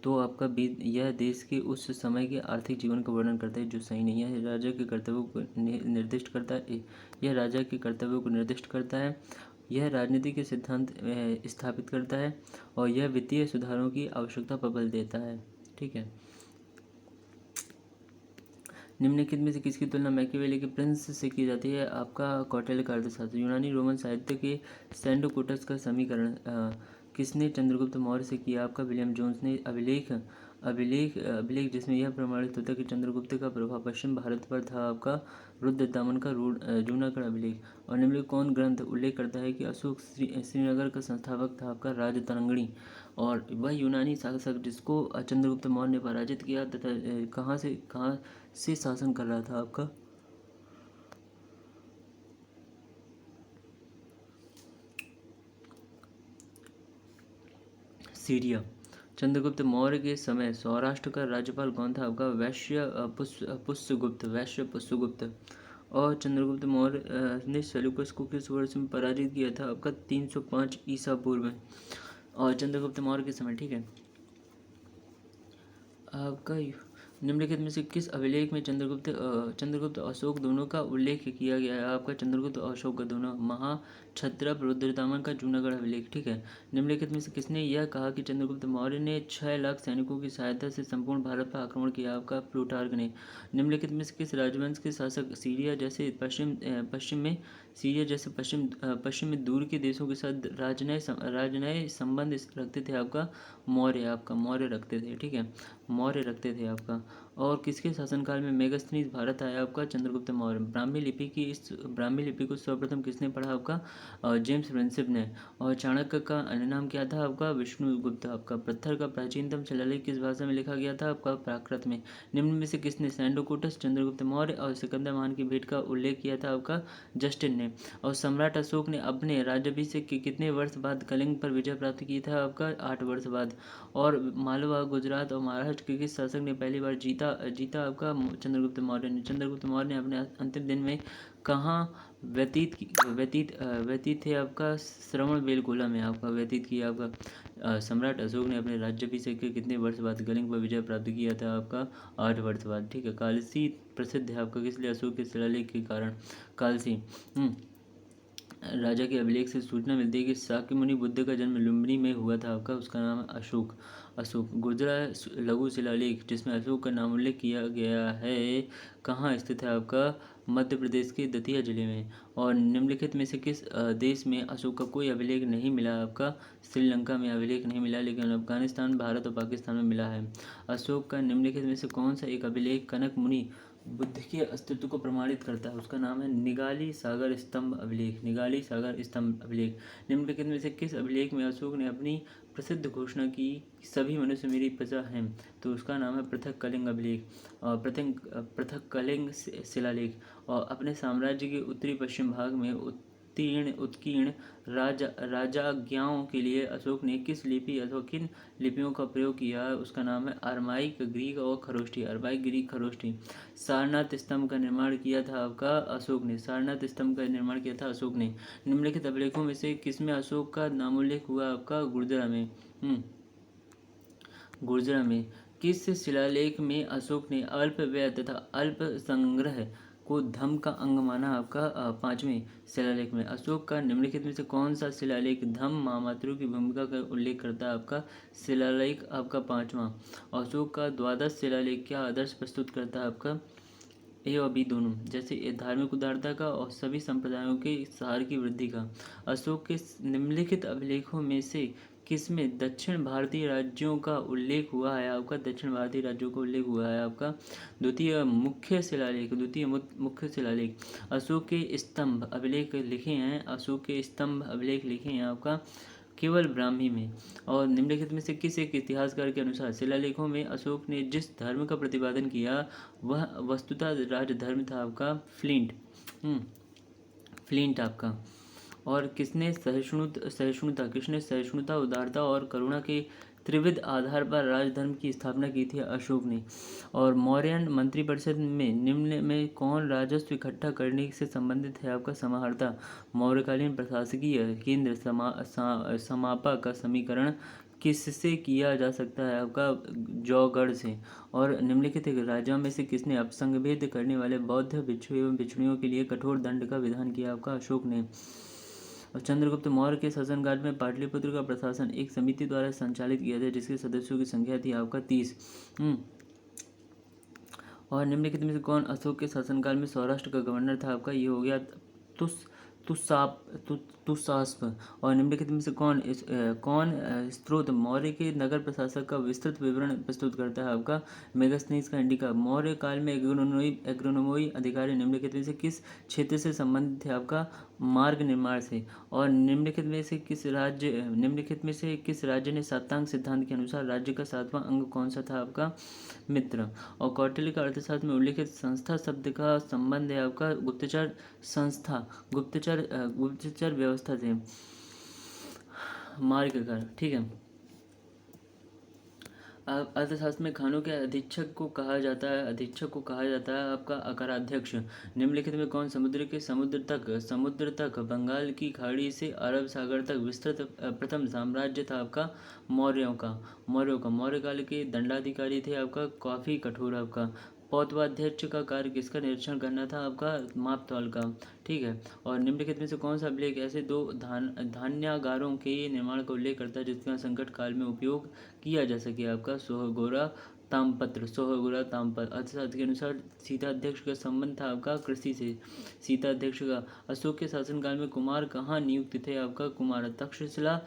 तो आपका यह देश के उस समय के आर्थिक जीवन का वर्णन करता है, जो सही नहीं है। राजा के कर्तव्यों को निर्दिष्ट करता है। यह राजा के कर्तव्यों को निर्दिष्ट करता है। यह राजनीति के सिद्धांत स्थापित करता है और यह वित्तीय सुधारों की आवश्यकता पर बल देता है। ठीक है। निम्नलिखित में से किसकी तुलना मैकियावेली के प्रिंस से की जाती है? आपका कौटिल्य का अर्थशास्त्र। यूनानी रोमन साहित्य के सेंडोकुटस का समीकरण किसने चंद्रगुप्त मौर्य से किया? आपका विलियम जोन्स ने। अभिलेख जिसमें यह प्रमाणित होता है कि चंद्रगुप्त का प्रभाव पश्चिम भारत पर था। आपका रुद्रदामन का जूनागढ़ अभिलेख। और निम्नलिखित कौन ग्रंथ उल्लेख करता है कि अशोक श्रीनगर का संस्थापक था? आपका राजतरंगिणी। और वह यूनानी शासक जिसको चंद्रगुप्त मौर्य ने पराजित किया तथा कहाँ से शासन कर रहा था? आपका सीरिया। चंद्रगुप्त मौर्य के समय सौराष्ट्र का राज्यपाल कौन था? आपका पुष्यगुप्त। और चंद्रगुप्त मौर्य ने सेल्यूकस को किस वर्ष में पराजित किया था? आपका 305 ईसा पूर्व में। और चंद्रगुप्त मौर्य के समय, ठीक है, आपका निम्नलिखित में से किस अभिलेख में चंद्रगुप्त अशोक दोनों का उल्लेख किया गया है? आपका चंद्रगुप्त और अशोक का दोनों। महाक्षत्रप रुद्रतामन का जूनागढ़ अभिलेख। ठीक है। निम्नलिखित में से किसने यह कहा कि चंद्रगुप्त मौर्य ने 6 लाख सैनिकों की सहायता से संपूर्ण भारत पर आक्रमण किया? आपका प्लूटार्क ने। निम्नलिखित में से किस राजवंश के शासक सीरिया जैसे पश्चिम में दूर के देशों के साथ राजनय संबंध रखते थे? आपका मौर्य रखते थे। ठीक है, मौर्य रखते थे आपका। और किसके शासनकाल में मेगास्थनीज भारत आया? आपका चंद्रगुप्त मौर्य। ब्राह्मी लिपि को सर्वप्रथम किसने पढ़ा? आपका जेम्स फ्रेंसिप ने। और चाणक्य का अन्य नाम क्या था? आपका विष्णुगुप्त। आपका पत्थर का प्राचीनतम शिलालेख किस भाषा में लिखा गया था? आपका प्राकृत में। निम्न में से किसने सैंडोकुटस, चंद्रगुप्त मौर्य और सिकंदर महान की भेंट का उल्लेख किया था? आपका जस्टिन ने। और सम्राट अशोक ने अपने राज्याभिषेक के कितने वर्ष बाद कलिंग पर विजय प्राप्त की था? आपका 8 वर्ष बाद। और मालवा, गुजरात और महाराष्ट्र के किस शासक ने पहली बार जीता? आपका चंद्रगुप्त मौर्य ने। चंद्रगुप्त मौर्य ने अपने अंतिम दिन में कहाँ व्यतीत थे? आपका श्रवणबेलगोला में आपका व्यतीत किया। आपका सम्राट अशोक ने अपने राज्याभिषेक के कितने वर्ष बाद कलिंग पर विजय प्राप्त किया था? आपका 8 वर्ष बाद। ठीक है। कालसी प्रसिद्ध है आपका किस लिए? अशोक के शिलालेख के कारण। कालसी। राजा के अभिलेख से सूचना मिलती है कि शाक्य मुनि बुद्ध का जन्म लुम्बिनी में हुआ था। आपका उसका नाम है अशोक। गुर्जरा लघु शिलालेख जिसमें अशोक का नाम उल्लेख किया गया है कहाँ स्थित है? आपका मध्य प्रदेश के दतिया जिले में। और निम्नलिखित में से किस देश में अशोक का कोई अभिलेख नहीं मिला? आपका श्रीलंका में अभिलेख नहीं मिला, लेकिन अफगानिस्तान, भारत और पाकिस्तान में मिला है। अशोक का निम्नलिखित में से कौन सा एक अभिलेख कनक मुनि बुद्ध के अस्तित्व को प्रमाणित करता है? उसका नाम है निगाली सागर स्तंभ अभिलेख। निगाली सागर स्तंभ अभिलेख। निम्नलिखित में से किस अभिलेख में अशोक ने अपनी प्रसिद्ध घोषणा की कि सभी मनुष्य मेरी प्रजा हैं? तो उसका नाम है पृथक कलिंग अभिलेख और पृथक कलिंग शिलालेख। और अपने साम्राज्य के उत्तरी पश्चिम भाग में उत्कीर्ण राजाज्ञाओं के लिए अशोक ने किस लिपि अथवा किन लिपियों का प्रयोग किया? उसका नाम है अरमाइक, ग्रीक और खरोष्टी। Aramaic, Greek, Kharosthi. सारनाथ स्तंभ का निर्माण किया था आपका अशोक ने। सारनाथ स्तंभ का निर्माण किया था अशोक ने। निम्नलिखित अभिलेखों में से किसमें अशोक का नामोल्लेख हुआ? आपका गुर्जरा में। गुर्जरा में। किस शिलालेख में अशोक ने अल्प व्यय तथा अल्प संग्रह को धर्म का अंग माना? आपका 5वें शिलालेख में। अशोक का निम्नलिखित में से कौन सा शिलालेख धम्म महामात्रु की भूमिका का उल्लेख करता है? आपका शिलालेख आपका 5वां। अशोक का द्वादश शिलालेख क्या आदर्श प्रस्तुत करता है? आपका ए और बी दोनों, जैसे धार्मिक उदारता का और सभी संप्रदायों के सहार की वृद्धि का। अशोक के निम्नलिखित अभिलेखों में से किसमें दक्षिण भारतीय राज्यों का उल्लेख हुआ है? आपका दक्षिण भारतीय राज्यों का उल्लेख हुआ है। आपका द्वितीय मुख्य शिलालेख अशोक के स्तंभ अभिलेख लिखे हैं। अशोक के स्तंभ अभिलेख लिखे हैं आपका केवल ब्राह्मी में। और निम्नलिखित में से किस एक इतिहासकार के अनुसार शिलालेखों में अशोक ने जिस धर्म का प्रतिपादन किया वह वस्तुतः राजधर्म था? आपका फ्लिंट आपका। और किसने सहिष्णुता, उदारता और करुणा के त्रिविध आधार पर राजधर्म की स्थापना की थी? अशोक ने। और मौर्यन मंत्रिपरिषद में निम्न में कौन राजस्व इकट्ठा करने से संबंधित है? आपका समाहर्ता। मौर्यकालीन प्रशासकीय केंद्र समापा का समीकरण किससे किया जा सकता है? आपका जौगढ़ से। और निम्नलिखित राजाओं में से किसने अपसंगभेद करने वाले बौद्ध भिक्षु एवं भिक्षुणियों के लिए कठोर दंड का विधान किया? आपका अशोक ने। और चंद्रगुप्त मौर्य के शासनकाल में पाटलिपुत्र का प्रशासन एक समिति द्वारा संचालित किया था जिसके सदस्यों की संख्या थी आपका 30। और निम्नलिखित में से कौन अशोक के शासनकाल में सौराष्ट्र का गवर्नर था? आपका ये हो गया तुसास्प। और निम्नलिखित में से कौन स्रोत मौर्य के नगर प्रशासक का विस्तृत विवरण प्रस्तुत करता है? आपका मेगास्थनीज का इंडिका। मौर्य काल में एग्रोनोमोई अधिकारी निम्नलिखित में से किस क्षेत्र से संबंधित थे? आपका मार्ग निर्माण से। और निम्नलिखित में से किस राज्य ने साप्तांग सिद्धांत के अनुसार राज्य का 7वां अंग कौन सा था? आपका मित्र। और कौटिल्य का अर्थशास्त्र में उल्लिखित संस्था शब्द का संबंध है आपका गुप्तचर संस्था, गुप्तचर व्यवस्था से मार्ग कर। ठीक है। अर्थशास्त्र में खानों के अधीक्षक को कहा जाता है आपका अकाराध्यक्ष। निम्नलिखित में कौन समुद्र तक बंगाल की खाड़ी से अरब सागर तक विस्तृत प्रथम साम्राज्य था आपका मौर्यों का। मौर्य काल के दंडाधिकारी थे आपका काफ़ी कठोर आपका। पौतवाध्यक्ष का कार्य किसका निरीक्षण करना था आपका मापतौल का। ठीक है। और निम्नलिखित में से कौन सा अभिलेख ऐसे दो धान्यागारों के निर्माण का उल्लेख करता है जिसका संकट काल में उपयोग किया जा सके आपका सोहगोरा ताम्रपत्र। अर्थशास्त्र के अनुसार सीता अध्यक्ष का संबंध था आपका कृषि से। सीता अध्यक्ष का अशोक के शासनकाल में कुमार कहाँ नियुक्त थे आपका कुमार तक्षशिला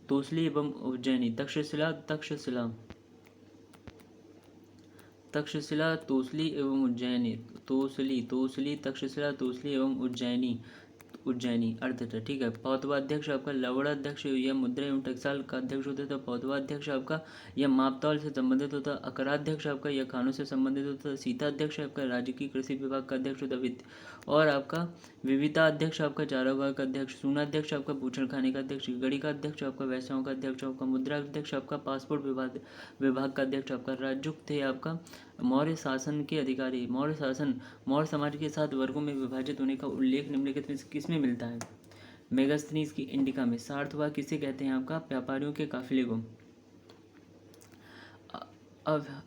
तोसली एवं उज्जैनी। तक्षशिला तोसली एवं उज्जैनी अर्थ था। ठीक है। पौतवाध्यक्ष आपका लवणाध्यक्ष यह मुद्रा एवं टकसाल का अध्यक्ष होता था। पौतवाध्यक्ष आपका यह मापतौल से संबंधित होता। अकराध्यक्ष आपका यह खानों से संबंधित होता। सीताध्यक्ष आपका राज्य की कृषि विभाग का अध्यक्ष होता वित्त। और आपका विविता अध्यक्ष आपका चारागाह का अध्यक्ष। सूनाध्यक्ष आपका बूचड़खाने का अध्यक्ष। गढ़ी का अध्यक्ष आपका वैश्याओं का अध्यक्ष आपका। मुद्रा अध्यक्ष आपका पासपोर्ट विभाग का अध्यक्ष आपका। राजयुक्त थे आपका मौर्य शासन के अधिकारी। मौर्य समाज के 7 वर्गों में विभाजित होने का उल्लेख निम्नलिखित में से किसमें मिलता है। मेगास्थनीज की इंडिका में। सार्थवाह किसे कहते हैं आपका व्यापारियों के काफिले को।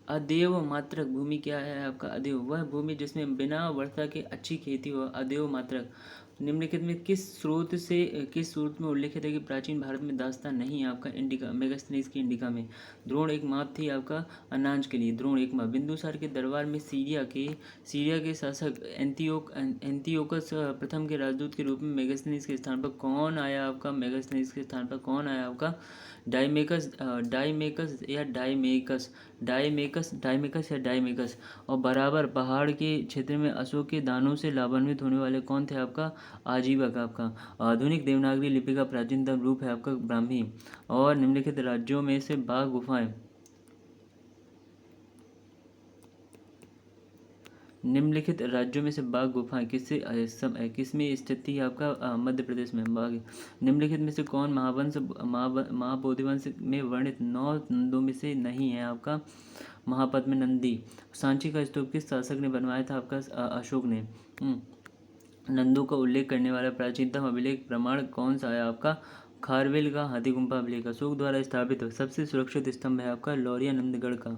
अदेव मात्रक भूमि क्या है आपका अदेव वह भूमि जिसमें बिना वर्षा के अच्छी खेती हो अदेव मात्रक। निम्नलिखित में किस स्रोत में उल्लेखित है कि प्राचीन भारत में दास्तान नहीं है आपका इंडिका मेगास्थनीज की इंडिका में। द्रोण एक माप थी आपका अनाज के लिए। द्रोण एक माप। बिंदुसार के दरबार में सीरिया के शासक एंटियोकस प्रथम के राजदूत के रूप में मेगास्थनीज के स्थान पर कौन आया आपका डाइमेकस। और बराबर पहाड़ के क्षेत्र में अशोक के दानों से लाभान्वित होने वाले कौन थे आपका आजीवक आपका। आधुनिक देवनागरी लिपि का प्राचीनतम रूप है आपका ब्राह्मी। और निम्नलिखित राज्यों में से बाघ गुफाएं किसमें स्थित थी आपका मध्य प्रदेश में बाघ। निम्नलिखित में से कौन महाबोधिवंश में वर्णित 9 नंदों में से नहीं है आपका महापद्म नंदी। सांची का स्तूप किस शासक ने बनवाया था आपका अशोक ने। नंदों का उल्लेख करने वाला प्राचीनतम अभिलेख प्रमाण कौन सा है आपका खारवेल का हाथी गुम्फा अभिलेख। अशोक द्वारा स्थापित सबसे सुरक्षित स्तंभ है आपका लौरिया नंदगढ़ का।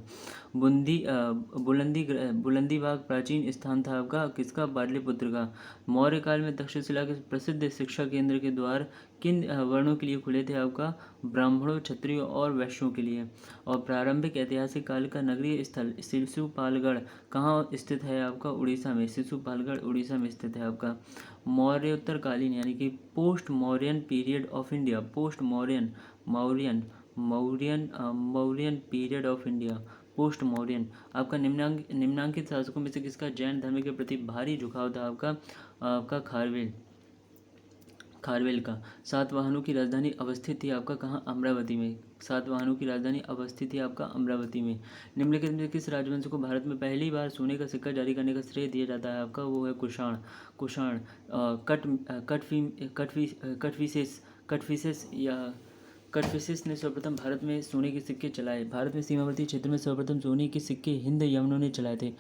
बुलंदीबाग प्राचीन स्थान था आपका किसका पाटलिपुत्र का। मौर्य काल में तक्षशिला के प्रसिद्ध शिक्षा केंद्र के द्वार किन वर्णों के लिए खुले थे आपका ब्राह्मणों क्षत्रियों और वैश्यों के लिए। और प्रारंभिक ऐतिहासिक काल का नगरीय स्थल शिशुपालगढ़ कहाँ स्थित है आपका उड़ीसा में। शिशुपालगढ़ उड़ीसा में स्थित है आपका। मौर्योत्तरकालीन यानी कि post Mauryan period of India. Mauryan period of India post Mauryan. आपका निम्नांकित शासकों में से किसका जैन धर्म के प्रति भारी झुकाव था आपका खारवेल का। सातवाहनों की राजधानी अवस्थित थी आपका कहाँ अमरावती में। निम्नलिखित में किस राजवंश को भारत में पहली बार सोने का सिक्का जारी करने का श्रेय दिया जाता है आपका वो है कुषाण। कटफिसेस ने सर्वप्रथम भारत में सोने के सिक्के चलाए। भारत में सीमावर्ती क्षेत्र में सर्वप्रथम सोने के सिक्के हिंद यवनों ने चलाए थे।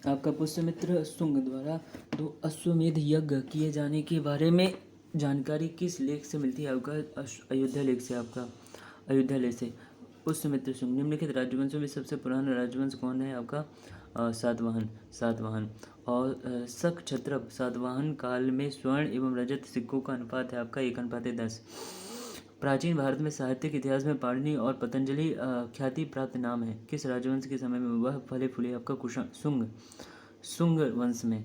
आपका पुष्यमित्र शुंग द्वारा 2 अश्वमेध यज्ञ किए जाने के बारे में जानकारी किस लेख से मिलती है आपका अयोध्या लेख से। पुष्यमित्र शुंग। निम्नलिखित राजवंशों में सबसे पुराना राजवंश कौन है आपका सातवाहन। और शक क्षत्रप सातवाहन काल में स्वर्ण एवं रजत सिक्कों का अनुपात है आपका 1:10। प्राचीन भारत में साहित्यिक इतिहास में पाणिनि और पतंजलि ख्याति प्राप्त नाम है। किस राजवंश के समय में वह फले फूले आपका शुंग वंश में।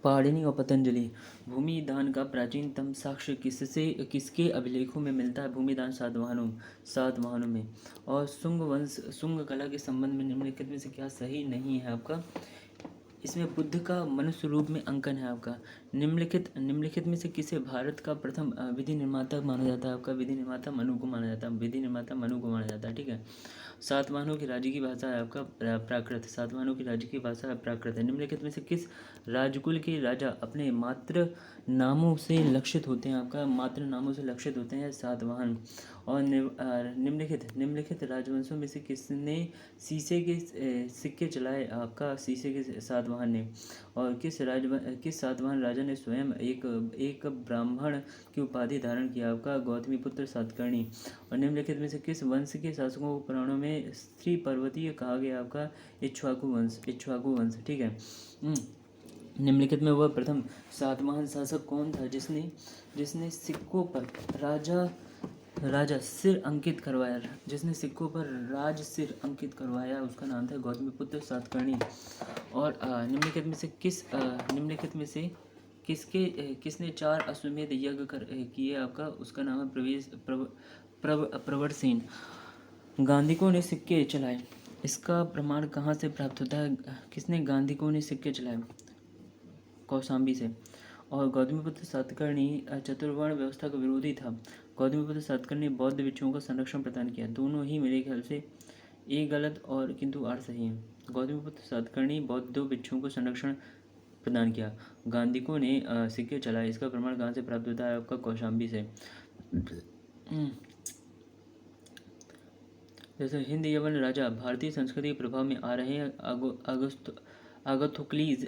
पाणिनि और पतंजलि। भूमिदान का प्राचीनतम साक्ष्य किसके अभिलेखों में मिलता है। भूमिदान सातवाहनों में। और शुंग कला के संबंध में निम्नलिखित में से क्या सही नहीं है आपका इसमें बुद्ध का मनुष्य रूप में अंकन है आपका। निम्नलिखित में से किसे भारत का प्रथम विधि निर्माता माना जाता है? आपका विधि निर्माता मनु को माना जाता है। विधि निर्माता मनु को माना जाता है, ठीक है। सातवाहनों की राज्य की भाषा है आपका प्राकृत। सातवाहनों की राज्य की भाषा है प्राकृत है। निम्नलिखित में से किस राजकुल के राजा अपने मातृ नामों से लक्षित होते हैं? आपका मातृ नामों से लक्षित होते हैं सातवाहन। और निम्नलिखित राजवंशों में से किसने शीशे के सिक्के चलाए? आपका शीशे के सातवाहन ने। और किस सातवाहन राजा ने स्वयं एक ब्राह्मण की उपाधि धारण किया? आपका गौतमीपुत्र सातकर्णी। और निम्नलिखित में से किस वंश के शासकों को पुराणों में स्त्री पर्वतीय कहा गया? आपका इक्ष्वाकु वंश, ठीक है। निम्नलिखित में वह प्रथम सातवाहन शासक कौन था जिसने सिक्कों पर राजा सिर अंकित करवाया? जिसने सिक्कों पर राज सिर अंकित करवाया उसका नाम था गौतमीपुत्र सातकर्णी। और निम्नलिखित में से किसने 4 अश्वमेध यज्ञ किए? आपका उसका नाम है प्रवरसेन। गांधीकों ने सिक्के चलाए, इसका प्रमाण कहाँ से प्राप्त होता है? किसने गांधीकों ने सिक्के चलाए? कौशाम्बी से। और गौतमीपुत्र सातकर्णी चतुर्वर्ण व्यवस्था का विरोधी था। गौतमीपुत्र सातकर्णी ने बौद्ध भिक्षुओं को संरक्षण प्रदान किया। दोनों ही मेरे ख्याल से एक गलत और किंतु 8 सही है। गौतमीपुत्र सातकर्णी बौद्ध भिक्षुओं को संरक्षण प्रदान किया। गांधीकों ने सिक्के चलाए, इसका प्रमाण कहाँ से प्राप्त होता है? आपका कौशाम्बी से। जैसे हिंद यवन राजा भारतीय संस्कृति के प्रभाव में आ रहे हैं। आगोथुकलीज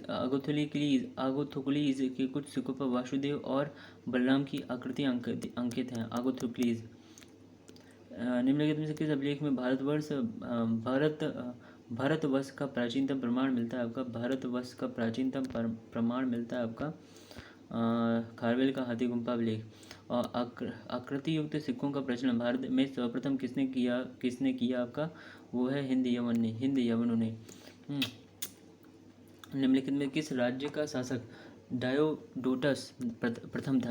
के कुछ सिक्कों पर वासुदेव और बलराम की आकृति अंकित हैं। आगोथुकलीज। निम्नलिखित में से किस अभिलेख में भारतवर्ष का प्राचीनतम प्रमाण मिलता है? आपका भारतवर्ष का प्राचीनतम प्रमाण मिलता है आपका खारवेल का हाथी गुम्फा अभिलेख। और आकृति युक्त सिक्कों का प्रचलन भारत में सर्वप्रथम किसने किया? आपका वो है हिंद यवनों ने। निम्नलिखित में किस राज्य का शासक डायोडोटस प्रथम था?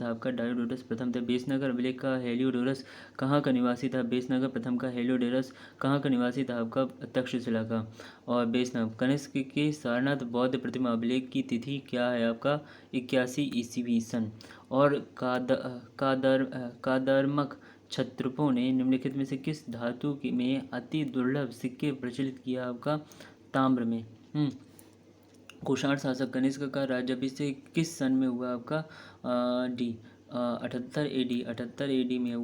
आपका डायोडोटस प्रथम था। बेसनगर अभिलेख का हेलियोडोरस कहाँ का निवासी था? बेसनगर प्रथम का हेलियोडोरस कहाँ का निवासी था? आपका तक्षशिला का। और बेसनगर कनिष्क के सारनाथ बौद्ध प्रतिमा अभिलेख की तिथि क्या है? आपका 81 ईस्वी सन। और कादरमक क्षत्रपों ने निम्नलिखित में से किस धातु में अति दुर्लभ सिक्के प्रचलित किया? आपका ताम्र में। कुषाण शासक कनिष्क का राज्याभिषेक किस सन में हुआ? आपका 78 एडी में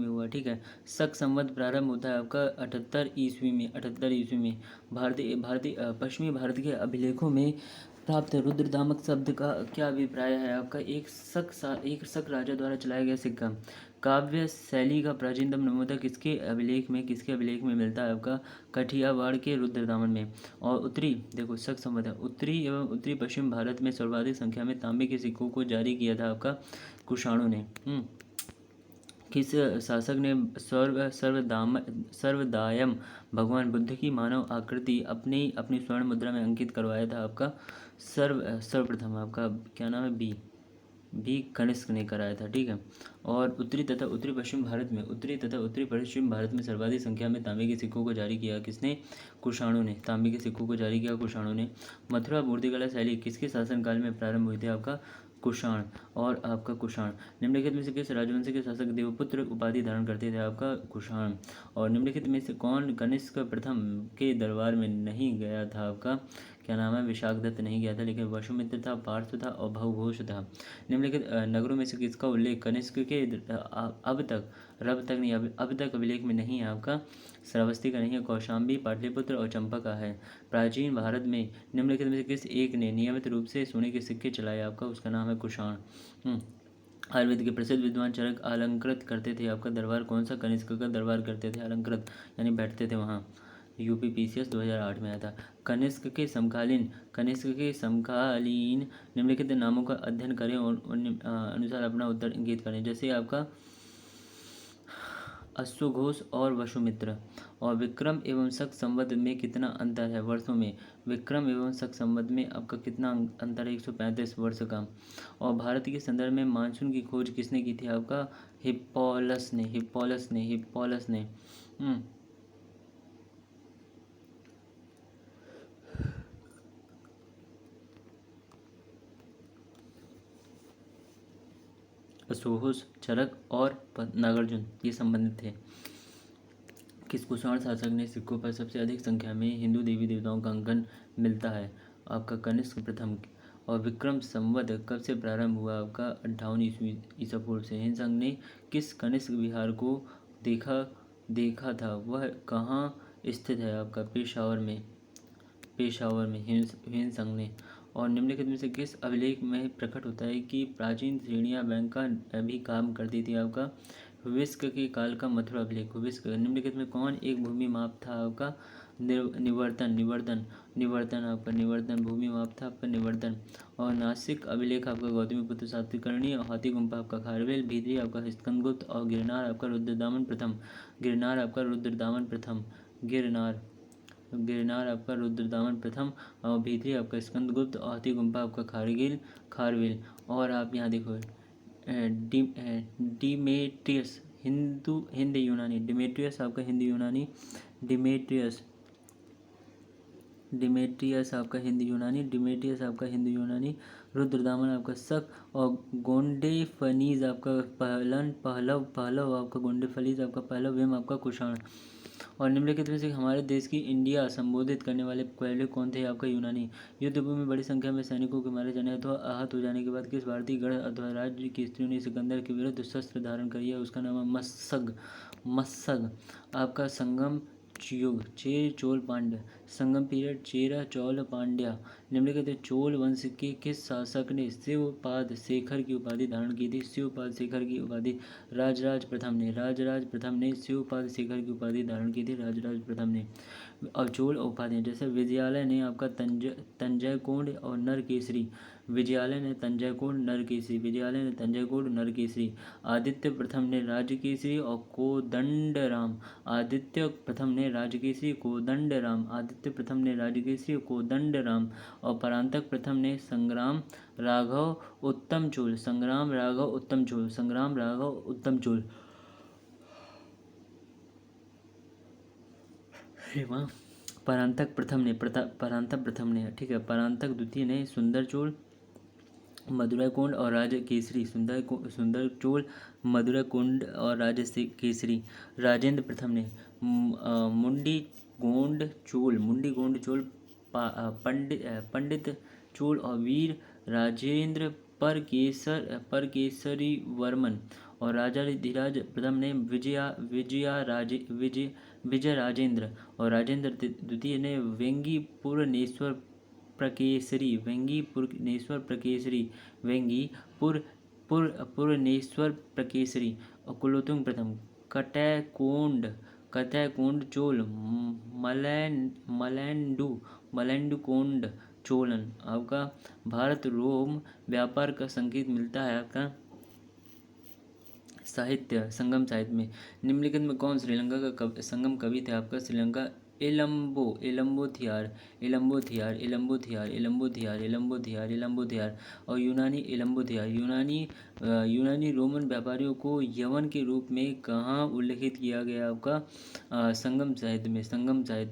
हुआ, ठीक है। शक संवत प्रारंभ होता है आपका 78 ईस्वी में। पश्चिमी भारत के अभिलेखों में प्राप्त रुद्रदामक शब्द का क्या अभिप्राय है? आपका एक शक राजा द्वारा चलाया गया सिक्का। काव्य शैली का प्राचीनतम नमूना किसके अभिलेख में मिलता है? आपका कठियावाड़ के रुद्रदामन में। और शक संवत है। उत्तरी एवं उत्तरी पश्चिम भारत में सर्वाधिक संख्या में तांबे के सिक्कों को जारी किया था आपका कुषाणों ने। किस शासक ने सर्वदायम भगवान बुद्ध की मानव आकृति अपनी स्वर्ण मुद्रा में अंकित करवाया था? आपका सर्वप्रथम आपका क्या नाम है? भी कनिष्क ने कराया था, ठीक है। और उत्तरी तथा उत्तरी पश्चिम भारत में सर्वाधिक संख्या में तांबे के सिक्कों को जारी किया किसने? कुषाणों ने। तांबे के सिक्कों को जारी किया कुषाणों ने। मथुरा मूर्तिकला शैली किसके शासनकाल में प्रारंभ हुई थी? आपका कुषाण। और आपका कुषाण। निम्नलिखित में से किस राजवंश के शासक देवपुत्र उपाधि धारण करते थे? आपका कुषाण। और निम्नलिखित में से कौन कनिष्क प्रथम के दरबार में नहीं गया था? आपका क्या नाम है? विशाखदत्त नहीं गया था, लेकिन वसुमित्र था, पार्थ था और भवघोष था। निम्नलिखित नगरों में से किसका उल्लेख कनिष्क के अब तक अभिलेख में नहीं है? आपका श्रावस्ती का नहीं है, कौशाम्बी, पाटलिपुत्र और चंपा का है। प्राचीन भारत में निम्नलिखित में से किस एक ने नियमित रूप से सोने के सिक्के चलाए? आपका उसका नाम है कुषाण। आयुर्वेद के प्रसिद्ध विद्वान चरक अलंकृत करते थे आपका दरबार कौन सा? कनिष्क का दरबार करते थे, अलंकृत यानी बैठते थे वहाँ। UPPCS 2008 में आया था। कनिष्क के समकालीन निम्नलिखित नामों का अध्ययन करें और अनुसार अपना उत्तर इंगित करें। जैसे आपका अश्वघोष और वसुमित्र। और विक्रम एवं शक संवत में कितना अंतर है वर्षों में? विक्रम एवं शक संवत में आपका कितना अंतर है? 135 वर्ष का। और भारत के संदर्भ में मानसून की खोज किसने की थी? आपका हिप्पोलस ने। असोहुस, चरक और नागार्जुन ये संबंधित थे। किस कुषाण शासक ने सिक्कों पर सबसे अधिक संख्या में हिंदू देवी देवताओं का अंकन मिलता है? आपका कनिष्क प्रथम। और विक्रम संवत कब से प्रारंभ हुआ? आपका 58 ईसा पूर्व से। हिंसंग ने किस कनिष्क विहार को देखा था? वह कहाँ स्थित है? आपका पेशावर में हिंसंग ने। और निम्नलिखित में से किस अभिलेख में प्रकट होता है कि प्राचीन श्रेणियाँ बैंक का भी काम करती थी? आपका हुविस्क के काल का मथुरा अभिलेख। हुविस्क निम्नलिखित में कौन एक भूमि माप था? आपका निवर्तन आपका निवर्तन भूमि माप था आपका निवर्तन। और नासिक अभिलेख आपका गौतमीपुत्र सातकर्णी, हाथी गुम्फा आपका खारवेल, भीतरी आपका स्कंदगुप्त और गिरनार आपका रुद्रदामन प्रथम। गिरनार आपका रुद्रदामन प्रथम और भीतरी आपका स्कंदगुप्त और हाथी गुम्फा आपका खारवेल। और आप यहाँ देखो डिमेट्रियस हिंद यूनानी, डिमेट्रियस आपका हिंद यूनानी, डिमेट्रियस आपका हिंद यूनानी, रुद्रदामन आपका शक और गोंडेफनीज आपका पहलव आपका गोंडेफलीज आपका पहलव, वेम आपका कुषाण। और निम्नलिखित में से हमारे देश की इंडिया संबोधित करने वाले पहले कौन थे? आपका यूनानी। युद्धभूमि में बड़ी संख्या में सैनिकों के मारे जाने अथवा आहत हो जाने के बाद किस भारतीय गढ़ अथवा राज्य की स्त्रियों ने सिकंदर के विरुद्ध शस्त्र धारण किया? उसका नाम है मस्सग। आपका संगम युग चेर चोल पांड्य, संगम पीरियड चेरा चोल पांड्या। निम्नलिखित चोल वंश के किस शासक ने शिवपाद शेखर की उपाधि धारण की थी? शिवपाद शेखर की उपाधि राजराज प्रथम ने शिवपाद शेखर की उपाधि धारण की थी राजराज प्रथम ने। और चोल उपाधियाँ जैसे विजयालय ने आपका तंजय कोंड और नरकेसरी, आदित्य प्रथम ने राजकेसरी और कोदंडराम, और परांतक प्रथम ने संग्राम राघव उत्तम चोल। परांतक प्रथम ने ठीक है। परांतक द्वितीय ने सुंदर चोल, मदुरै कोंड और राजकेसरी, सुंदर चोल, मदुरै कोंड और राजकेसरी। राजेंद्र प्रथम ने मुंडी गोंड चोल, पंडित चोल और वीर राजेंद्र परकेसरी वर्मन। और राजाधिराज प्रथम ने विजय राजेंद्र, और राजेंद्र द्वितीय ने वेंगी पूर्णेश्वर प्रकेसरी। और कुलोत्तुंग प्रथम कटैकोंड चोल, मलैंडू कोंड चोलन। आपका भारत रोम व्यापार का संकेत मिलता है आपका संगम साहित्य में। निम्नलिखित में कौन श्रीलंका का संगम कवि थे? आपका श्रीलंका इलम्बो थियार। और यूनानी इलम्बो थियार। यूनानी रोमन व्यापारियों को यवन के रूप में कहाँ उल्लेखित किया गया? आपका संगम साहित्य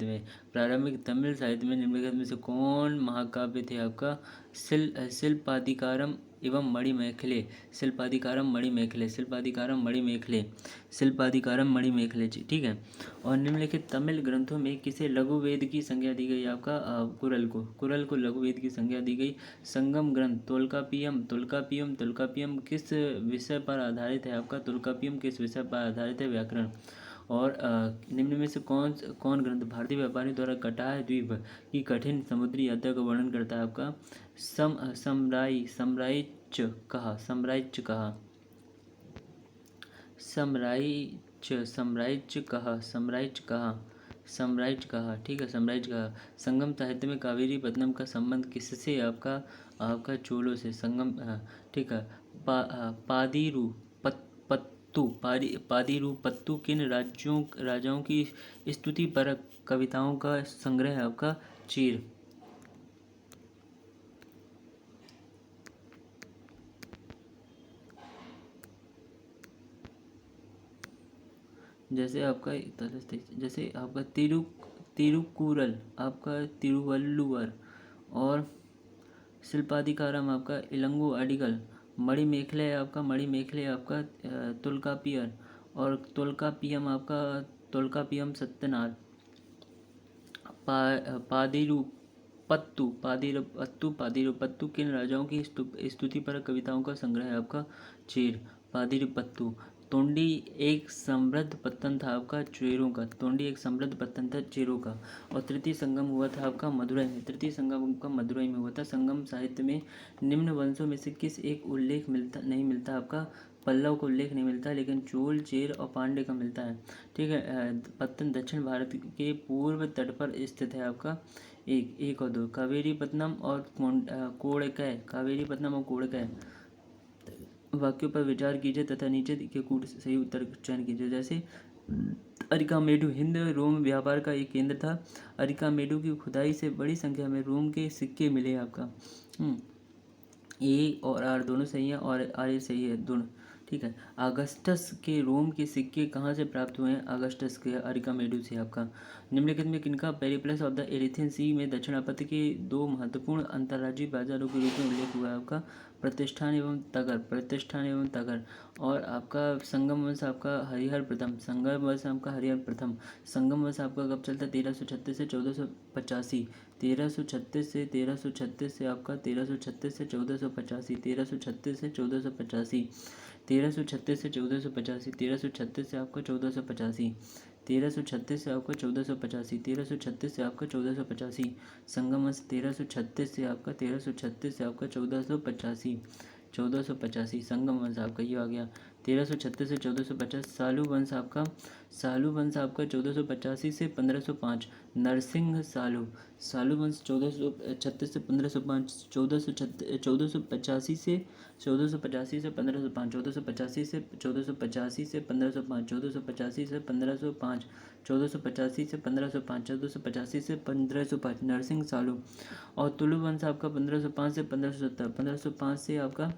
में। प्रारंभिक तमिल साहित्य में निम्नलिखित में से कौन महाकाव्य थे? आपका शिल्पाधिकारम एवं मणिमेखले। ठीक है। और निम्नलिखित तमिल ग्रंथों में किसे लघु वेद की संज्ञा दी गई? आपका कुरल को लघु वेद की संज्ञा दी गई। संगम ग्रंथ तोल्कापियम किस विषय पर आधारित है? आपका तोल्कापियम किस विषय पर आधारित है? व्याकरण। और निम्न में से कौन ग्रंथ भारतीय व्यापारियों द्वारा कटाह द्वीप की कठिन समुद्री यात्रा का वर्णन करता है? आपका समराइच कहा। ठीक है, समराइच कहा। संगम साहित्य में कावेरी पत्तनम का संबंध किससे? आपका चोलों से। संगम ठीक है। पादिरु पत्तू किन राजाओं की स्तुति परक कविताओं का संग्रह है? आपका चीर। जैसे आपका तिरुकुरल, आपका तिरुवल्लुवर, और शिल्पाधिकारम आपका इलंगो अडिगल, मणिमेखले आपका तुल्कापियर, और तुल्कापियम आपका तुल्कापियम सत्यनाथ। पादिरुपत्तु किन राजाओं की स्तुति पर कविताओं का संग्रह है आपका? चेर। पादिरुपत्तु। तोंडी एक समृद्ध पत्तन था आपका चेरों का। तोंडी एक समृद्ध पत्तन था चेरों का। और तृतीय संगम हुआ था आपका मदुरई में। तृतीय संगम आपका मदुरई में हुआ था। संगम साहित्य में निम्न वंशों में से किस एक उल्लेख नहीं मिलता आपका? पल्लव का उल्लेख नहीं मिलता, लेकिन चोल, चेर और पांड्य का मिलता है। ठीक है। पत्तन दक्षिण भारत के पूर्व तट पर स्थित है आपका। एक और दो, कावेरीपत्तनम और कोड़कै। कावेरीपत्तनम और कोड़कै वाक्यों पर विचार कीजिए तथा नीचे के कूट से सही उत्तर चयन कीजिए। जैसे अरिकामेडु हिंद रोम व्यापार का एक केंद्र था। अरिकामेडु की खुदाई से बड़ी संख्या में रोम के सिक्के मिले आपका। ए और आर दोनों सही है और आर सही है दोनों। ठीक है। अगस्टस के रोम के सिक्के कहाँ से प्राप्त हुए हैं? अगस्टस के अरिकामेडु से आपका। निम्नलिखित में किनका पेरिप्लस ऑफ द एरिथियन सी में दक्षिणापथ के दो महत्वपूर्ण अंतर्राज्यीय बाजारों के रूप में उल्लेख हुआ है आपका? प्रतिष्ठान एवं तगर। प्रतिष्ठान एवं तगर। और आपका संगम वंश आपका हरिहर प्रथम। संगम वंश आपका हरिहर प्रथम। संगम वंश आपका कब चलता? 1336 से 1485। 1336 से 1336 से आपका 1336 से 1485। 1336 से 1485। 1336 से 1485। 1336 से आपका 1485। 1336 से आपका 1485। 1336 से आपका 1485। संगम वंश 1336 से आपका 1336 से आपका 1485। 1485 संगम वंश आपका ये आ गया। 1336 से 1450 सालू वंश आपका 1485 से 1505। नरसिंह सालू। सालू वंश 1436 से 1505। 1485 से 1485 से 1505। 1485 से 1485 से 1505। 1485 से 1505। 1485 से 1505। 1485 से 1505 नरसिंह सालू। और तुलु वंश आपका 1505 से 1570। 1505 से आपका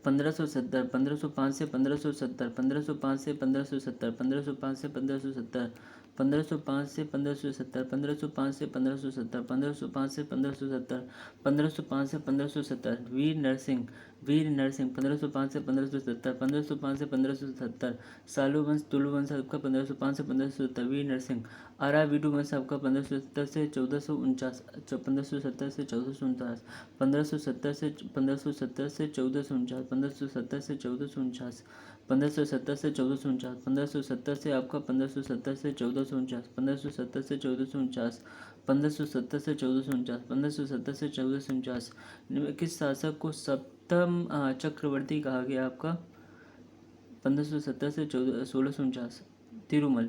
1570। 1505 से 1570। 1505 से 1570। 1505 से 1570। 1505 से 1570। 1505 से 1570। 1505 से 1570। 1505 से 1570 वीर नरसिंह। वीर नरसिंह 1505 से 1570। 1505 से 1570 सालू वंश तुलु वंश आपका 1505 से 1570 वीर नरसिंह। अराविडु वंश आपका 1570 से 1449। 1570 से 1449। 1570 से 1570 से 1449। 1570 से 1449। 1570 से 1449। 1570 से आपका 1570 से 1449। 1570 से 1449। 1570 से 1449। 1570 से 1449 किस शासक को सप्तम चक्रवर्ती कहा गया आपका? 1570 से 1649 तिरुमल।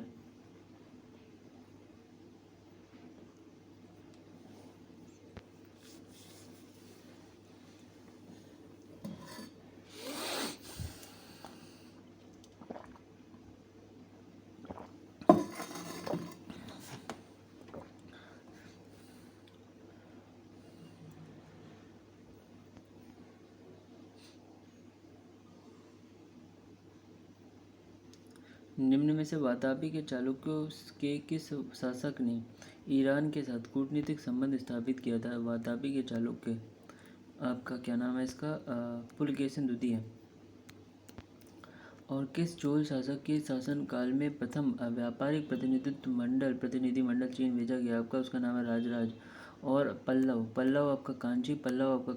निम्न में से वातापी के चालुक्यों के किस शासक ने ईरान के साथ कूटनीतिक संबंध स्थापित किया था? वातापी के चालुक्य आपका क्या नाम है इसका? पुलकेशिन द्वितीय। और किस चोल शासक के शासन काल में प्रथम व्यापारिक प्रतिनिधि मंडल चीन भेजा गया आपका? उसका नाम है राजराज। और पल्लव आपका कांची। पल्लव आपका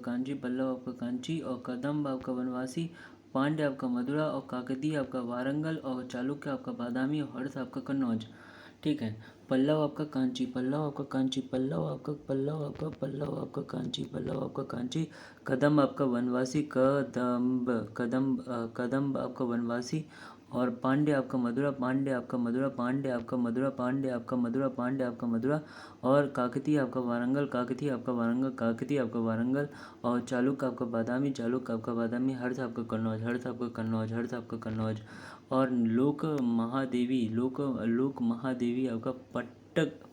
कांची। और कदम्ब आपका वनवासी। पांड्य आपका मदुरा। और काकतीय आपका वारंगल। और चालुक्य आपका बादामी। और हर्ष आपका कन्नौज। ठीक है। पल्लव आपका कांची। पल्लव आपका कांची। कदम्ब आपका वनवासी। कदम्ब आपका वनवासी। और पांड्य आपका मदुरा। और काकतीय आपका वारंगल। और चालुक्य आपका बादामी। हर्ष आपका कन्नौज। और लोक महादेवी आपका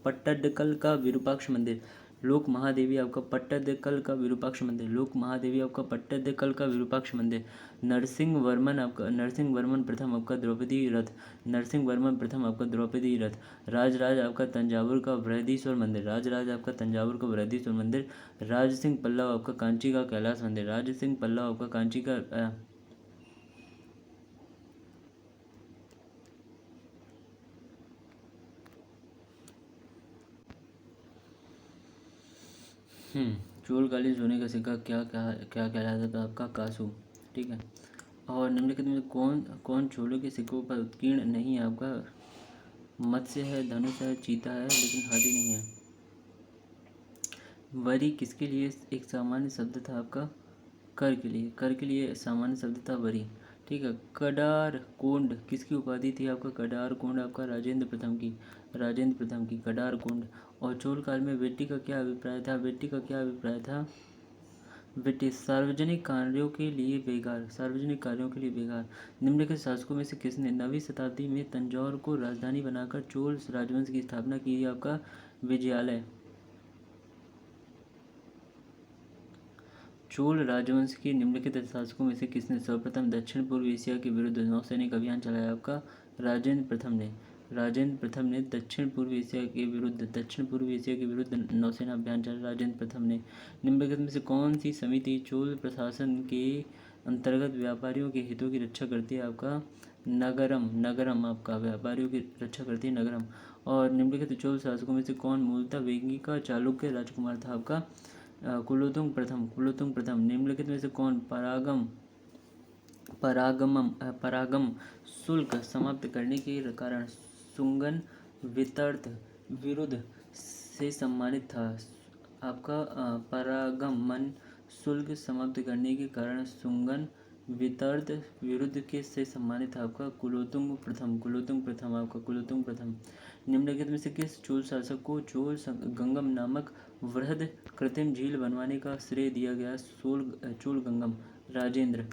पट्टडकल का विरूपाक्ष मंदिर। लोक महादेवी आपका पट्टदकल का विरूपाक्ष मंदिर, लोक महादेवी आपका पट्टदकल का विरूपाक्ष मंदिर। नरसिंह वर्मन प्रथम आपका द्रौपदी रथ, नरसिंह वर्मन प्रथम आपका द्रौपदी रथ। राजराज आपका तंजावुर का बृहदीश्वर मंदिर, राजराज आपका तंजावुर का बृहदीश्वर मंदिर। राज सिंह पल्लव आपका कांची का कैलाश मंदिर, राज सिंह पल्लव आपका कांची का चोलकालीन सोने का सिक्का क्या क्या क्या कहलाता था आपका? कासू। ठीक है। और निम्नलिखित में कौन कौन चोलों के सिक्कों पर उत्कीर्ण नहीं है आपका? मत्स्य है, धनुष है, चीता है, लेकिन हाथी नहीं है। वरी किसके लिए एक सामान्य शब्द था आपका? कर के लिए, कर के लिए सामान्य शब्द था वरी। ठीक है। कडार कोंड किसकी उपाधि थी आपका? कडार कोंड आपका राजेंद्र प्रथम की, राजेंद्र प्रथम की कडार कोंड। और चोल काल में बेटी का क्या अभिप्राय था? बेटी का क्या अभिप्राय था? बेटी सार्वजनिक कार्यों के लिए बेकार, सार्वजनिक कार्यों के लिए बेकार। निम्नलिखित शासकों में से किसने 9वीं शताब्दी में तंजौर को राजधानी बनाकर चोल राजवंश की स्थापना की? आपका विजयालय। चोल राजवंश के निम्नलिखित शासकों में से किसने सर्वप्रथम दक्षिण पूर्व एशिया के विरुद्ध नौसैनिक अभियान चलाया? आपका राजेंद्र प्रथम ने, राजेंद्र प्रथम ने दक्षिण पूर्व एशिया के विरुद्ध नौसेना अभियान चलाया, राजेंद्र प्रथम ने। निम्नलिखित में से कौन सी समिति चोल प्रशासन के अंतर्गत व्यापारियों के हितों की रक्षा करती है? आपका नगरम, नगरम आपका व्यापारियों की रक्षा करती है, नगरम। और निम्नलिखित चोल शासकों में से कौन मूलतः वेंगी का चालुक्य राजकुमार था? आपका कुलोत्तुंग प्रथम, कुलोत्तुंग प्रथम। निम्नलिखित में से कौन परागम शुल्क समाप्त करने के कारण सुंगन वितर्त विरुद्ध से सम्मानित था? आपका परागमन शुल्क समाप्त करने के कारण सुंगन वितर्त विरुद्ध के से सम्मानित था? आपका कुलोत्तुंग प्रथम, कुलोत्तुंग प्रथम आपका कुलोत्तुंग प्रथम। निम्नलिखित में से किस चोल शासक को चोल गंगम नामक वृहद कृत्रिम झील बनवाने का श्रेय दिया गया? चोल गंगम, राजेंद्र।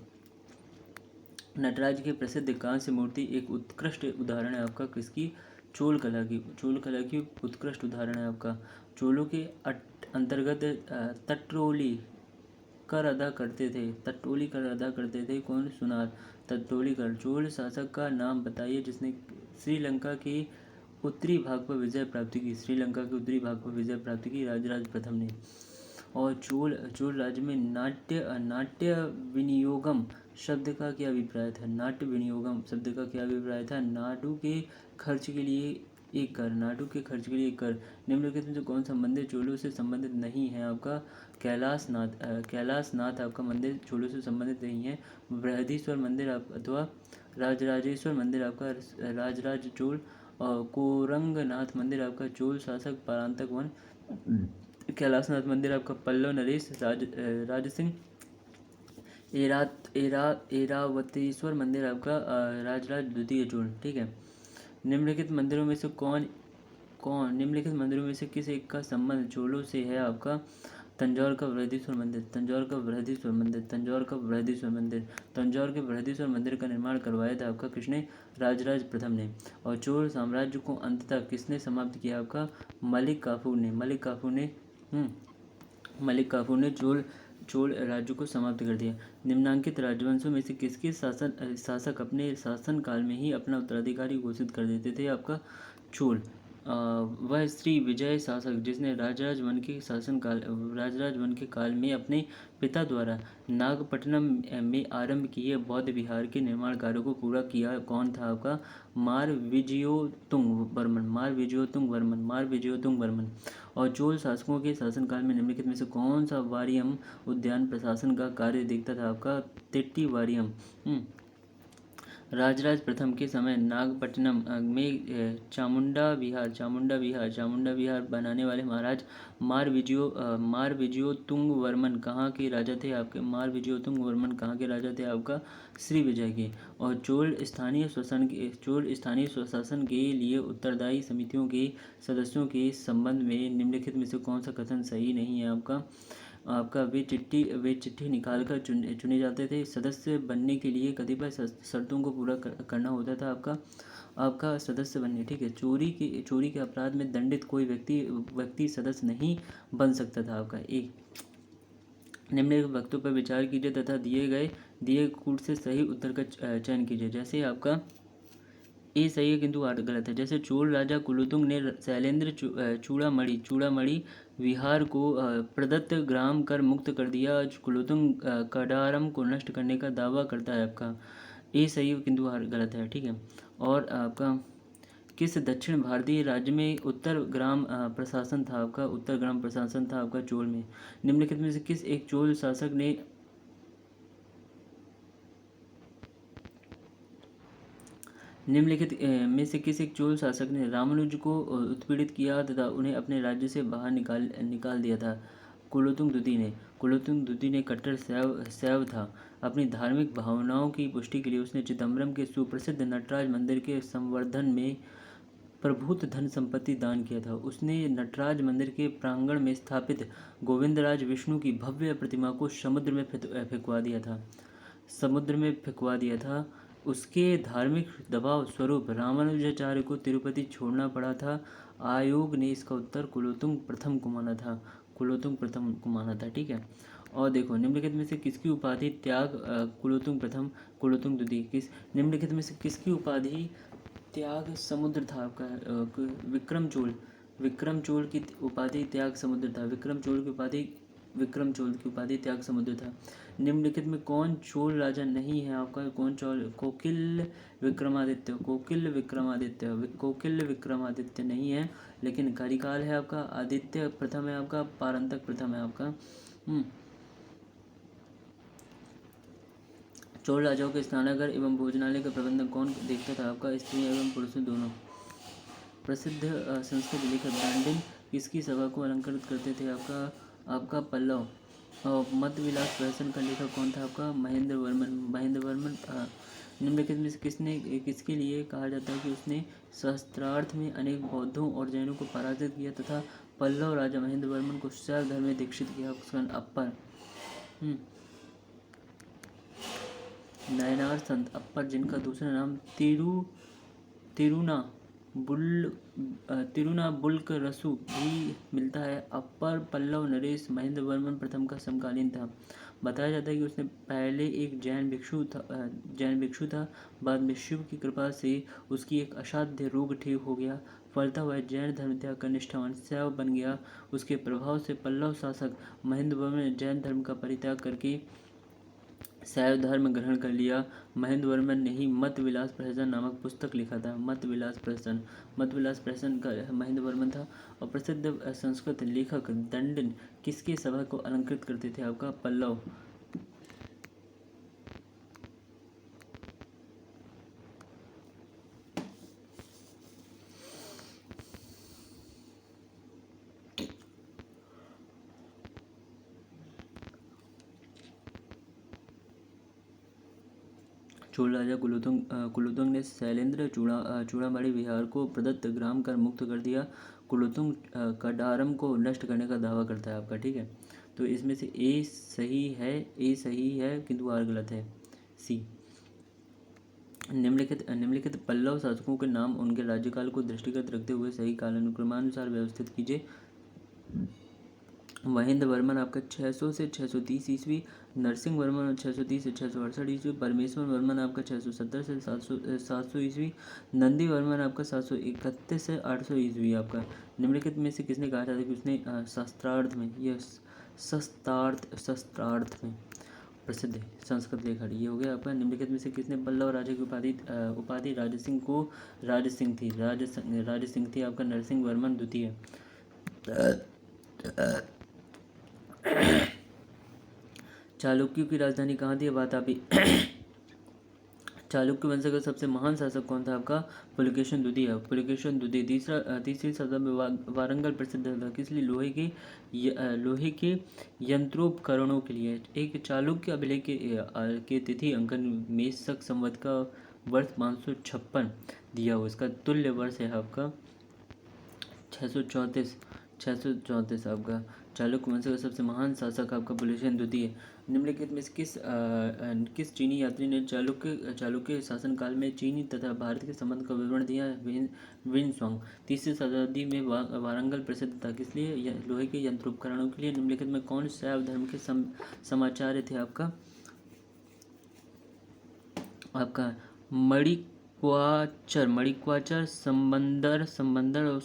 नटराज की प्रसिद्ध कांस्य मूर्ति एक उत्कृष्ट उदाहरण है आपका किसकी? चोल कला की, चोल कला की उत्कृष्ट उदाहरण है आपका। चोलों के अंतर्गत तट्रोली कर अदा करते थे, तट्टोली कर अदा करते थे कौन? सुनार, तट्टोली कर। चोल शासक का नाम बताइए जिसने श्रीलंका के उत्तरी भाग पर विजय प्राप्त की, श्रीलंका के उत्तरी भाग पर विजय प्राप्त की, राजराज प्रथम ने। और चोल राज्य में नाट्य विनियोगम शब्द का क्या अभिप्राय था? नाट्य विनियोगम शब्द का क्या अभिप्राय था? नाटु के खर्च के लिए एक कर, नाटु के खर्च के लिए एक कर। निम्नलिखित में से कौन सा मंदिर चोलों से संबंधित नहीं है? आपका कैलाशनाथ आपका मंदिर चोलों से संबंधित नहीं है। बृहदीश्वर मंदिर अथवा राजराजेश्वर मंदिर आपका राजराज चोल। और कोरंगनाथ मंदिर आपका चोल शासक परांतक वन। कैलाशनाथ मंदिर आपका पल्लव नरेश राज सिंह। एरावतेश्वर मंदिर आपका राजराज द्वितीय चोल। ठीक है। निम्नलिखित मंदिरों में से निम्नलिखित मंदिरों में से किस एक का संबंध चोलों से है? आपका तंजौर का बृहदीश्वर मंदिर, तंजौर का बृहदीश्वर मंदिर, तंजौर का बृहदीश्वर मंदिर। तंजौर के बृहदीश्वर मंदिर का निर्माण करवाया था आपका किसने? राजराज प्रथम ने। और चोल साम्राज्य को अंततः किसने समाप्त किया? आपका मलिक काफूर ने, मलिक काफूर ने चोल राज्य को समाप्त कर दिया। निम्नांकित राजवंशों में से किसके शासक अपने शासन काल में ही अपना उत्तराधिकारी घोषित कर देते थे? आपका चोल। वह श्री विजय शासक जिसने राजराज वन के काल में अपने पिता द्वारा नागपट्टनम में आरंभ किए बौद्ध विहार के निर्माण कार्यों को पूरा किया कौन था? आपका मारविजयोतुंग वर्मन। और चोल शासकों के शासनकाल में निम्नलिखित में से कौन सा वारियम उद्यान प्रशासन का कार्य देखता था? आपका तिट्टी वारियम। राजराज प्रथम के समय नागपट्टनम में चामुंडा विहार बनाने वाले महाराज मारविजयोतुंग वर्मन कहाँ के राजा थे? आपके मारविजयोतुंग वर्मन कहाँ के राजा थे? आपका श्री विजय के। और चोल स्थानीय स्वशासन के लिए उत्तरदायी समितियों के सदस्यों के संबंध में निम्नलिखित में से कौन सा कथन सही नहीं है? आपका वे चिट्ठी निकालकर चुने जाते थे। सदस्य बनने के लिए कतिपय शर्तों को पूरा करना होता था आपका। आपका सदस्य बनने, ठीक है। चोरी के अपराध में दंडित कोई व्यक्ति सदस्य नहीं बन सकता था आपका। एक निम्नलिखित वक्तों पर विचार कीजिए तथा दिए कूट से सही उत्तर का चयन कीजिए। जैसे आपका ए सही है किंतु आर गलत है। जैसे चोल राजा कुलोतुंग ने शैलेंद्र चूड़ामणि विहार को प्रदत्त ग्राम कर मुक्त कर दिया। कुलोतुंग कडारम को नष्ट करने का दावा करता है आपका। ए सही है किंतु आर गलत है, ठीक है। और आपका किस दक्षिण भारतीय राज्य में उत्तर ग्राम प्रशासन था आपका चोल में। निम्नलिखित में से किस एक चोल शासक ने में से किस एक चोल शासक ने रामानुज को उत्पीड़ित किया तथा उन्हें अपने राज्य से बाहर निकाल दिया था। कुलोतुंग द्वितीय ने कट्टर शैव था। अपनी धार्मिक भावनाओं की पुष्टि के लिए उसने चिदम्बरम के सुप्रसिद्ध नटराज मंदिर के संवर्धन में प्रभूत धन संपत्ति दान किया था। उसने नटराज मंदिर के प्रांगण में स्थापित गोविंदराज विष्णु की भव्य प्रतिमा को समुद्र में फेंकवा दिया था। उसके धार्मिक दबाव स्वरूप रामानुजाचार्य को तिरुपति छोड़ना पड़ा था। आयोग ने इसका उत्तर कुलोतुंग प्रथम को माना था, ठीक है। और देखो निम्नलिखित में से किसकी उपाधि त्याग कुलोतुंग द्वितीय निम्नलिखित में से किसकी उपाधि त्याग समुद्र था आपका। विक्रम चोल की उपाधि त्याग समुद्र था। विक्रम चोल की उपाधि त्याग समुद्र था। निम्नलिखित में कौन चोल राजा नहीं है आपका। कोकिल विक्रमादित्य नहीं है, लेकिन करिकाल है आपका, आदित्य प्रथम है आपका, पारंतक प्रथम है आपका। चोल राजाओं के स्नानागार एवं भोजनालय का प्रबंधन कौन देखता था आपका। स्त्री एवं पुरुष दोनों। प्रसिद्ध संस्कृत लेखक दांडिन किसकी सभा को अलंकृत करते थे आपका पल्लव। मध्य विलास प्रहसन का लेखक कौन था आपका। महेंद्र वर्मन। निम्नलिखित में से किसके लिए कहा जाता है कि उसने सहस्त्रार्थ में अनेक बौद्धों और जैनों को पराजित किया तथा पल्लव राजा महेंद्र वर्मन को शैव धर्म में दीक्षित किया। उसका अप्पर नयनार संत अप्पर, जिनका दूसरा नाम तिरुनाबुल्करसु भी मिलता है। अप्पर पल्लव नरेश महेंद्र वर्मन प्रथम का समकालीन था। बताया जाता है कि उसने पहले एक जैन भिक्षु था। बाद में शिव की कृपा से उसकी एक असाध्य रोग ठीक हो गया। फलतः वह जैन धर्म त्याग कर निष्ठावान शैव बन गया। उसके प्रभाव से पल्लव शासक महेंद्र वर्मन ने जैन धर्म का परित्याग करके शैव धर्म ग्रहण कर लिया। महेंद्र वर्मन ने ही मत विलास प्रहसन नामक पुस्तक लिखा था। मत विलास प्रहसन का महेंद्र वर्मन था। और प्रसिद्ध संस्कृत लेखक दंडन किसकी सभा को अलंकृत करते थे आपका। पल्लव। चोल राजा कुलोतुंग ने शैलेंद्र चूड़ामणि विहार को प्रदत्त ग्राम कर मुक्त कर दिया। कुलोतुंग कडारम को नष्ट करने का दावा करता है आपका, ठीक है। तो इसमें से ए सही है किंतु आर गलत है। सी। निम्नलिखित पल्लव शासकों के नाम उनके राज्यकाल को दृष्टिगत रखते हुए सही कालानुक्रमानुसार व्यवस्थित कीजिए। महेंद्र वर्मन आपका 600 से 630 ईस्वी, नरसिंह वर्मन 630 से 668 ईस्वी, परमेश्वर वर्मन आपका 670 से 700 ईस्वी, नंदी वर्मन आपका 731 से 800 ईस्वी आपका। निम्नलिखित में से किसने कहा जाता है कि उसने शस्त्रार्थ में प्रसिद्ध है संस्कृत लेखक। ये हो गया आपका। निम्नलिखित में से किसने पल्लव राजा की उपाधि राजसिंह थी आपका। नरसिंह वर्मन द्वितीय। चालुक्यों की राजधानी कहाँ थी। वातापी। चालुक्य वंश का सबसे महान शासक कौन था आपका। पुलकेशन द्वितीय। तीसरी शताब्दी में वारंगल प्रसिद्ध था किसलिए। लोहे के यंत्रोपकरणों के लिए। एक चालुक्य अभिलेख के तिथि अंकन में शक संवत का वर्ष 556 दिया हुआ। इसका तुल्य वर्ष है आपका 634 आपका। चालुक्य वंश का सबसे महान शासक आपका पुलकेशिन द्वितीय। निम्नलिखित में से किस चीनी यात्री ने चालुक्य शासनकाल में चीनी तथा भारत के संबंध का विवरण दिया? विनस्वांग। 3वीं शताब्दी में वारंगल प्रसिद्ध था किसलिए? लोहे के यंत्रोपकरणों के लिए। निम्नलिखित में कौन शैव धर्म के समाचार्य थे? आपका मणिक्वाचर, संबंदर और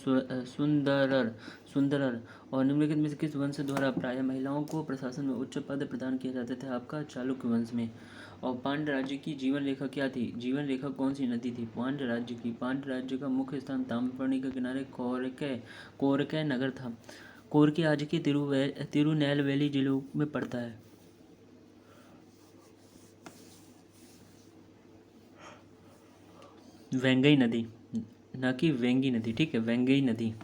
सुंदरर। और निम्नलिखित में से किस वंश द्वारा प्रायः महिलाओं को प्रशासन में उच्च पद प्रदान किए जाते थे? आपका चालुक्य वंश में। और पांड्य राज्य की जीवन रेखा क्या थी? जीवन रेखा कौन सी नदी थी पांड्य राज्य का मुख्य स्थान ताम्रपर्णी के किनारे कोरकै नगर था। कोरकै आज के तिरुनेलवेली जिलों में पड़ता है। वेंगई नदी, ना कि वेंगी नदी, ठीक है, वेंगई नदी।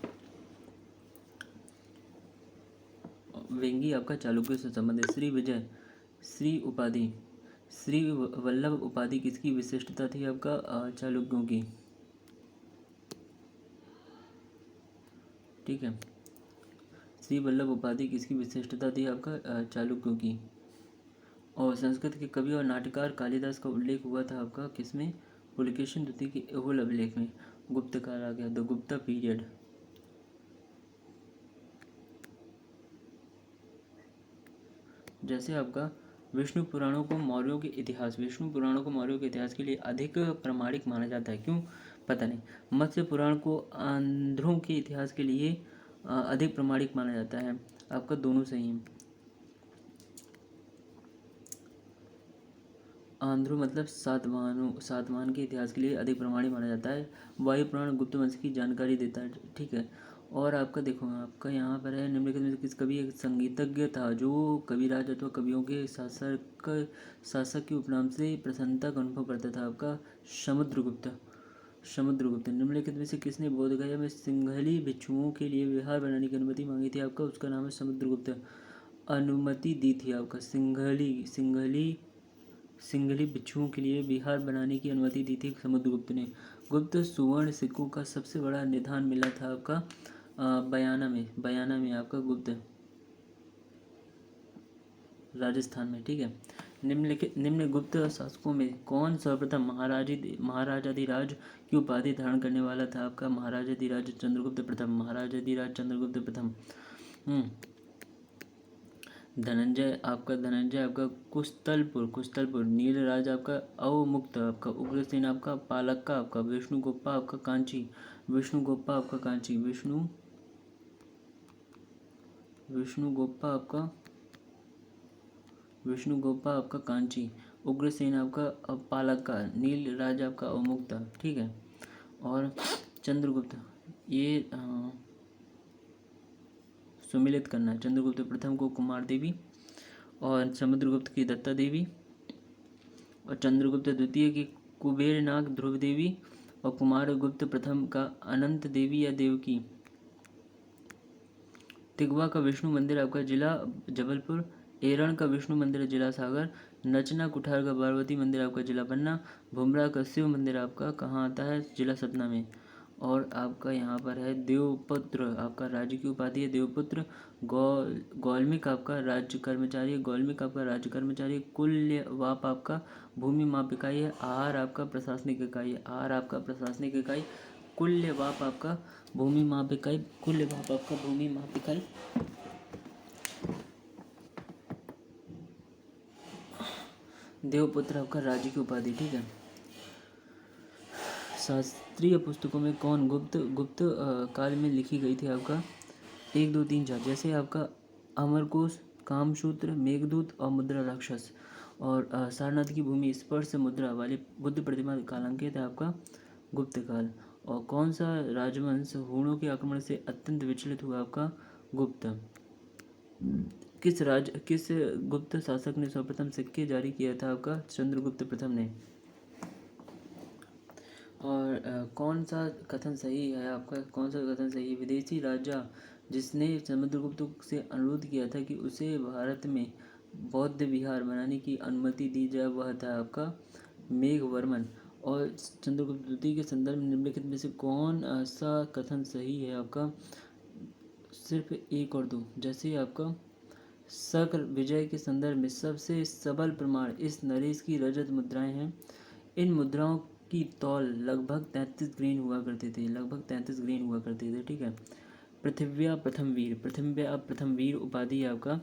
वेंगी आपका चालुक्य से संबंधित। श्री विजय, श्री उपाधि, श्री वल्लभ उपाधि किसकी विशिष्टता थी? आपका चालुक्यों की, ठीक है। श्री वल्लभ उपाधि किसकी विशिष्टता थी? आपका चालुक्यों की। और संस्कृत के कवि और नाट्यकार कालिदास का उल्लेख हुआ था आपका किसमें? पुलकेशिन द्वितीय के एहोल अभिलेख में। गुप्त काल आ गया, द गुप्ता पीरियड। जैसे आपका विष्णु पुराणों को मौर्यों के इतिहास के लिए अधिक प्रामाणिक माना जाता है, क्यों? पता नहीं। मत्स्य पुराण को आंध्रों के इतिहास के लिए अधिक प्रामाणिक माना जाता है। आपका दोनों सही है। आंध्रो मतलब सातवाहन के इतिहास के लिए अधिक प्रामाणिक माना जाता है। वायु पुराण गुप्त वंश की जानकारी देता है, ठीक है। और आपका देखो, आपका यहाँ पर है निम्नलिखित में से किस कवि एक संगीतज्ञ था जो कविराज अथवा कवियों के शासक के उपनाम से प्रसन्नता का अनुभव करता था? आपका समुद्रगुप्त। निम्नलिखित में से किसने बोधगया में सिंघली भिक्षुओं के लिए विहार बनाने की अनुमति मांगी थी? आपका उसका नाम है समुद्रगुप्त। अनुमति दी थी आपका सिंघली भिक्षुओं के लिए विहार बनाने की अनुमति दी थी समुद्रगुप्त ने। गुप्त सुवर्ण सिक्कों का सबसे बड़ा निधान मिला था आपका बयाना में आपका गुप्त राजस्थान में, ठीक है। निम्न गुप्त शासकों में कौन सर्वप्रथम महाराजाधिराज की उपाधि धारण करने वाला था? आपका महाराजाधिराज चंद्रगुप्त प्रथम। धनंजय आपका कुस्तलपुर। नीलराज आपका अवमुक्त, आपका उग्रसेन आपका पालक्का, आपका विष्णुगोप्पा आपका कांची, विष्णुगोप्पा आपका कांची, उग्रसेन आपका पालक्का, नीलराज आपका अवमुक्त, ठीक है। और चंद्रगुप्त, ये सुमिलित करना। चंद्रगुप्त प्रथम को कुमार देवी, और समुद्रगुप्त की दत्ता देवी, और चंद्रगुप्त द्वितीय की कुबेरनाग ध्रुव देवी, और कुमारगुप्त प्रथम का अनंत देवी या देवकी। तिगवा का विष्णु मंदिर आपका जिला जबलपुर, एरण का विष्णु मंदिर जिला सागर, नचना कुठार का पार्वती मंदिर आपका जिला पन्ना, भुमरा का शिव मंदिर आपका कहाँ आता है? जिला सतना में। और आपका यहाँ पर है देवपुत्र, आपका राज्य की उपाधि है देवपुत्र। गौल्मिक आपका राज्य कर्मचारी, कुल्यवाप आपका भूमि माप इकाई है। आहार आपका प्रशासनिक इकाई, कुल्यवाप आपका भूमि माप इकाई। देवपुत्र आपका राज्य की उपाधि, ठीक है। शास्त्रीय पुस्तकों में कौन गुप्त काल में लिखी गई थी? आपका 1 2 3 4। जैसे आपका अमरकोश, कामसूत्र, मेघदूत और मुद्रा राक्षस। और सारनाथ की भूमि स्पर्श मुद्रा वाली बुद्ध प्रतिमा कालांकित है आपका गुप्त काल। और कौन सा राजवंश हूणों के आक्रमण से अत्यंत विचलित हुआ? आपका गुप्त। किस गुप्त शासक ने सर्वप्रथम सिक्के जारी किया था? आपका चंद्रगुप्त प्रथम ने। और कौन सा कथन सही है? विदेशी राजा जिसने समुद्रगुप्त से अनुरोध किया था कि उसे भारत में बौद्ध विहार बनाने की अनुमति दी जाए, वह था आपका मेघवर्मन। और चंद्रगुप्त द्वितीय के संदर्भ में निम्नलिखित में से कौन सा कथन सही है? आपका सिर्फ एक और दो, जैसे आपका सक्र विजय के संदर्भ में सबसे सबल प्रमाण इस नरेश की रजत मुद्राएं हैं। इन मुद्राओं की तौल लगभग 33 ग्रेन हुआ करते थे, लगभग 33 ग्रेन हुआ करते थे। ठीक है। पृथिव्या प्रथम वीर, पृथिव्या प्रथम वीर उपाधि है आपका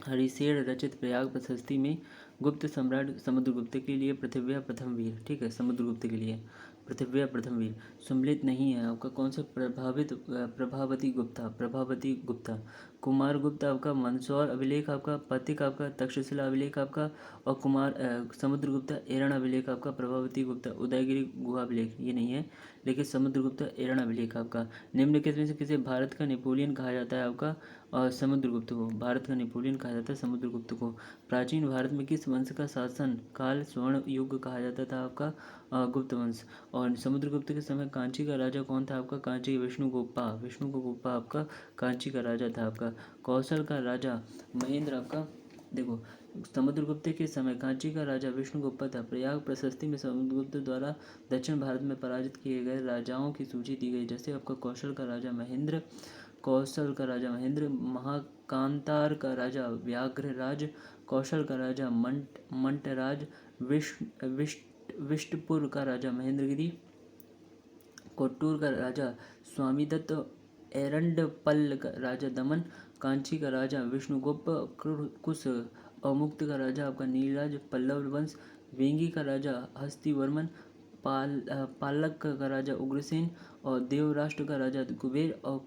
हरिसेन रचित प्रयाग प्रशस्ति में गुप्त सम्राट समुद्रगुप्त के लिए पृथिव्या प्रथम वीर। ठीक है, समुद्रगुप्त के लिए पृथिव्या प्रथम वीर सम्मिलित नहीं है आपका कौन सा प्रभावती गुप्ता, प्रभावती गुप्ता कुमार गुप्त आपका मंदसौर अभिलेख आपका पथिक आपका तक्षशिला अभिलेख आपका और समुद्रगुप्त एरण अभिलेख आपका प्रभावती गुप्ता उदयगिरी गुहा अभिलेख ये नहीं है, लेकिन समुद्रगुप्त एरण अभिलेख आपका निम्नलिखित में से किसे भारत का नेपोलियन कहा जाता है आपका और समुद्रगुप्त को भारत का नेपोलियन कहा जाता है समुद्रगुप्त को। प्राचीन भारत में किस वंश का शासन काल स्वर्ण युग कहा जाता था आपका गुप्त वंश। और समुद्रगुप्त के समय कांची का राजा कौन था आपका कांची विष्णुगुप्ता, विष्णुगुप्ता आपका कांची का राजा था आपका। कौशल का राजा महेंद्र आपका देखो समुद्रगुप्त के समय कांची का राजा विष्णुगुप्ता था। प्रयाग प्रशस्ति में समुद्रगुप्त द्वारा दक्षिण भारत में पराजित किए गए राजाओं की सूची दी गई, जैसे आपका कौशल का राजा महेंद्र, कौशल का राजा महेंद्र, महाकांतार का राजा व्याघ्रराज, कौशल का राजा मंटराज, विष्टपुर का राजा महेंद्रगिरी, कोट्टूर का राजा स्वामीदत्त, एरंडपल का राजा दमन, कांची का राजा विष्णुगुप्त, कुश अवमुक्त का राजा आपका नीलराज पल्लव वंश, वेंगी का राजा हस्तिवर्मन, पालक का राजा उग्रसेन और देवराष्ट्र का राजा कुबेर और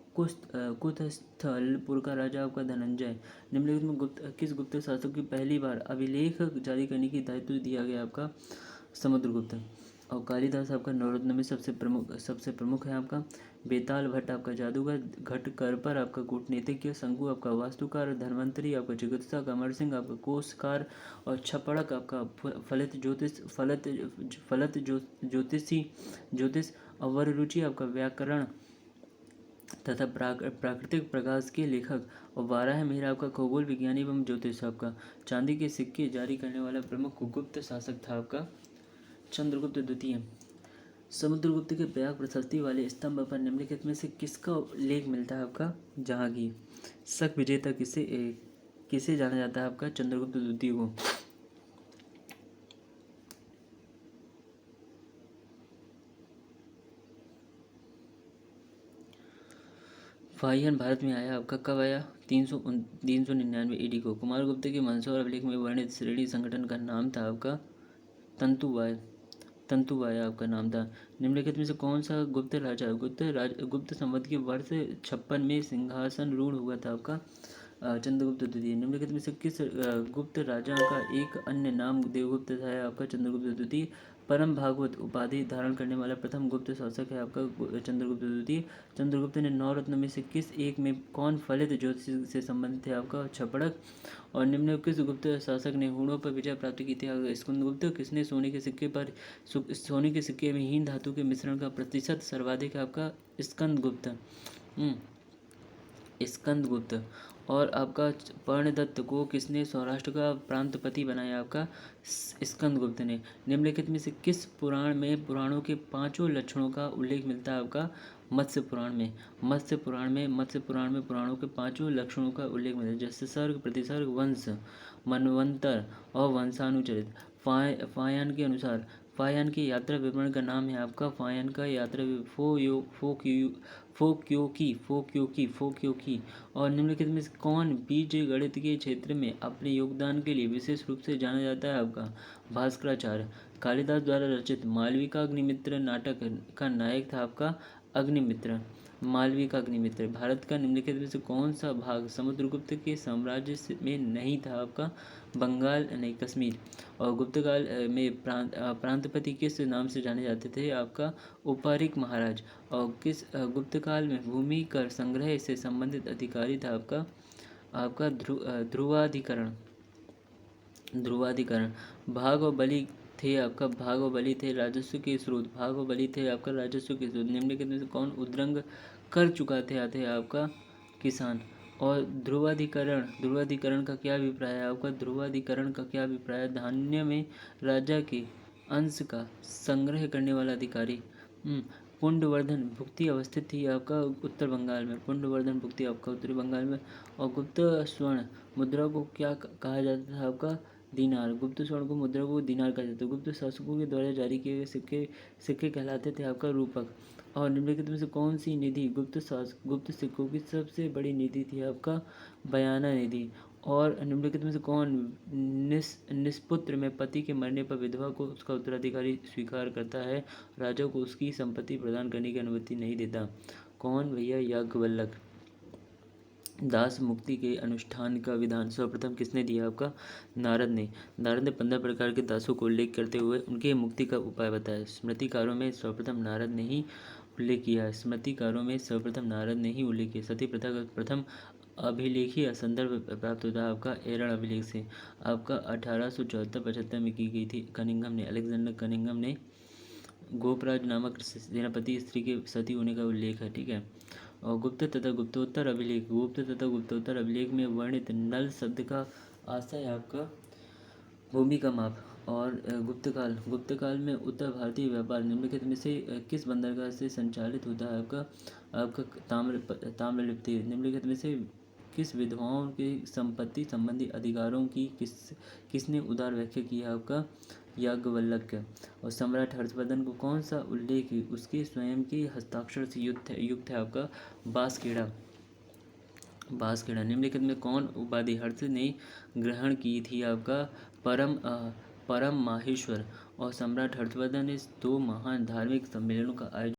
कुतस्थलपुर का राजा आपका धनंजय। निम्नलिखित में किस गुप्त शासक की पहली बार अभिलेख जारी करने की दायित्व दिया गया आपका समुद्रगुप्त। और कालिदास आपका नवरत्न में सबसे प्रमुख है आपका। बेताल भट्ट आपका जादूगर, घटकरपर आपका कूटनीतिज्ञ, शंकु आपका वास्तुकार, धन्वंतरी आपका चिकित्सक, अमर सिंह आपका कोषकार और छपड़क आपका फलत ज्योतिषी और वररुचि आपका व्याकरण तथा प्राकृतिक प्रकाश के लेखक और वाराह मिहिर आपका खगोल विज्ञानी एवं ज्योतिष आपका। चांदी के सिक्के जारी करने वाला प्रमुख गुप्त शासक था आपका चंद्रगुप्त द्वितीय। समुद्रगुप्त के प्रयाग प्रशस्ति वाले स्तंभ पर निम्नलिखित में से किसका उल्लेख मिलता है आपका जहांगीर। शक विजेता किसे जाना जाता है आपका चंद्रगुप्त द्वितीय को। फाहियन भारत में आया आपका कब आया 399 ईडी को। कुमारगुप्त के मंदसौर अभिलेख में वर्णित श्रेणी संगठन का नाम था आपका तंतुवाय आपका नाम था। निम्नलिखित में से कौन सा गुप्त संवत के वर्ष 56 में सिंहासन रूढ़ हुआ था आपका चंद्रगुप्त द्वितीय। निम्नलिखित में से किस गुप्त राजा का एक अन्य नाम देवगुप्त था आपका चंद्रगुप्त द्वितीय। परम भागवत उपाधि धारण करने वाला प्रथम गुप्त शासक है आपका चंद्रगुप्त द्वितीय। चंद्रगुप्त ने 9 रत्न में से किस एक में कौन फलित ज्योतिष से संबंधित है आपका छपड़क। और निम्न किस गुप्त शासक ने हूणों पर विजय प्राप्त की थी स्कंदगुप्त। किसने सोने के सिक्के में हीन धातु के मिश्रण का प्रतिशत सर्वाधिक है आपका स्कंदगुप्त। और आपका पर्णदत्त को किसने सौराष्ट्र का प्रांतपति बनाया आपका स्कंदगुप्त ने। निम्नलिखित में से किस पुराणों के 5 लक्षणों का उल्लेख मिलता है आपका मत्स्य पुराण में पुराणों के 5 लक्षणों का उल्लेख मिलता है, जैसे सर्ग, प्रतिसर्ग, वंश, मनवंतर और वंशानुचरित। फायान की यात्रा विवरण का नाम है आपका फायान का यात्रा फोक्योकी। और निम्नलिखित में से कौन बीज गणित के क्षेत्र में अपने योगदान के लिए विशेष रूप से जाना जाता है आपका भास्कराचार्य। कालिदास द्वारा रचित मालविका अग्निमित्र नाटक का नायक था आपका मालविका अग्निमित्र। भारत का निम्नलिखित में से कौन सा भाग समुद्रगुप्त के साम्राज्य में नहीं था आपका बंगाल नहीं कश्मीर। और गुप्त काल में प्रांतपति किस नाम से जाने जाते थे आपका उपरिक महाराज। और किस गुप्त काल में भूमि कर संग्रह से संबंधित अधिकारी था आपका ध्रुवाधिकरण। भाग और बलि थे राजस्व के स्रोत निम्नलिखित में से कौन उद्रंग कर चुकाते थे आपका किसान। और ध्रुवाधिकरण का क्या अभिप्राय है आपका ध्रुवाधिकरण का क्या अभिप्राय है धान्य में राजा के अंश का संग्रह करने वाला अधिकारी। पुंडवर्धन भुक्ति अवस्थित थी आपका उत्तर बंगाल में। पुंडवर्धन भुक्ति आपका उत्तरी बंगाल में। और गुप्त स्वर्ण मुद्रा को क्या कहा जाता था आपका? दीनार। गुप्त स्वर्ण को मुद्रा को दीनार कहा जाता है। गुप्त शासकों के द्वारा जारी किए गए सिक्के सिक्के कहलाते थे आपका रूपक। और निम्नलिखित में से कौन सी निधि गुप्त सिक्कों की सबसे बड़ी निधि थी आपका? बयाना निधि। और निम्नलिखित में से कौन निष्पुत्र में पति के मरने पर विधवा को उसका उत्तराधिकारी स्वीकार करता है, राजा को उसकी संपत्ति प्रदान करने की अनुमति नहीं देता? कौन भैया? याज्ञवल्क्य। दास मुक्ति के अनुष्ठान का विधान सर्वप्रथम किसने दिया आपका? नारद ने। नारद ने 15 प्रकार के दासों को उल्लेख करते हुए उनके मुक्ति का उपाय बताया। स्मृतिकारों में सर्वप्रथम नारद ने ही उल्लेख किया है। स्मृतिकारों में सर्वप्रथम नारद ने ही उल्लेख किया। सती प्रथा का प्रथम अभिलेखीय संदर्भ प्राप्त होता है आपका एरण अभिलेख से। आपका 1874-75 में की गई थी। कनिंघम ने, अलेक्जेंडर कनिंघम ने गोपराज नामक सेनापति स्त्री के सती होने का उल्लेख है। ठीक है। और गुप्त तथा गुप्तोत्तर अभिलेख। गुप्त तथा गुप्तोत्तर अभिलेख में वर्णित नल शब्द का आशय आपका भूमि का माप। और गुप्तकाल में उत्तर भारतीय व्यापार निम्नलिखित में से किस बंदरगाह से संचालित होता है आपका ताम्रलिप्ति। निम्नलिखित में से किस विधवाओं के संपत्ति संबंधी अधिकारों की किसने उदार व्याख्या की है आपका? याज्ञवल्क्य। और सम्राट हर्षवर्धन को कौन सा उल्लेख उसके स्वयं के हस्ताक्षर से युक्त है आपका? बांसखेड़ा। निम्नलिखित में कौन उपाधि हर्ष ने ग्रहण की थी आपका? परम माहेश्वर। और सम्राट हर्षवर्धन ने 2 महान धार्मिक सम्मेलनों का आयोजन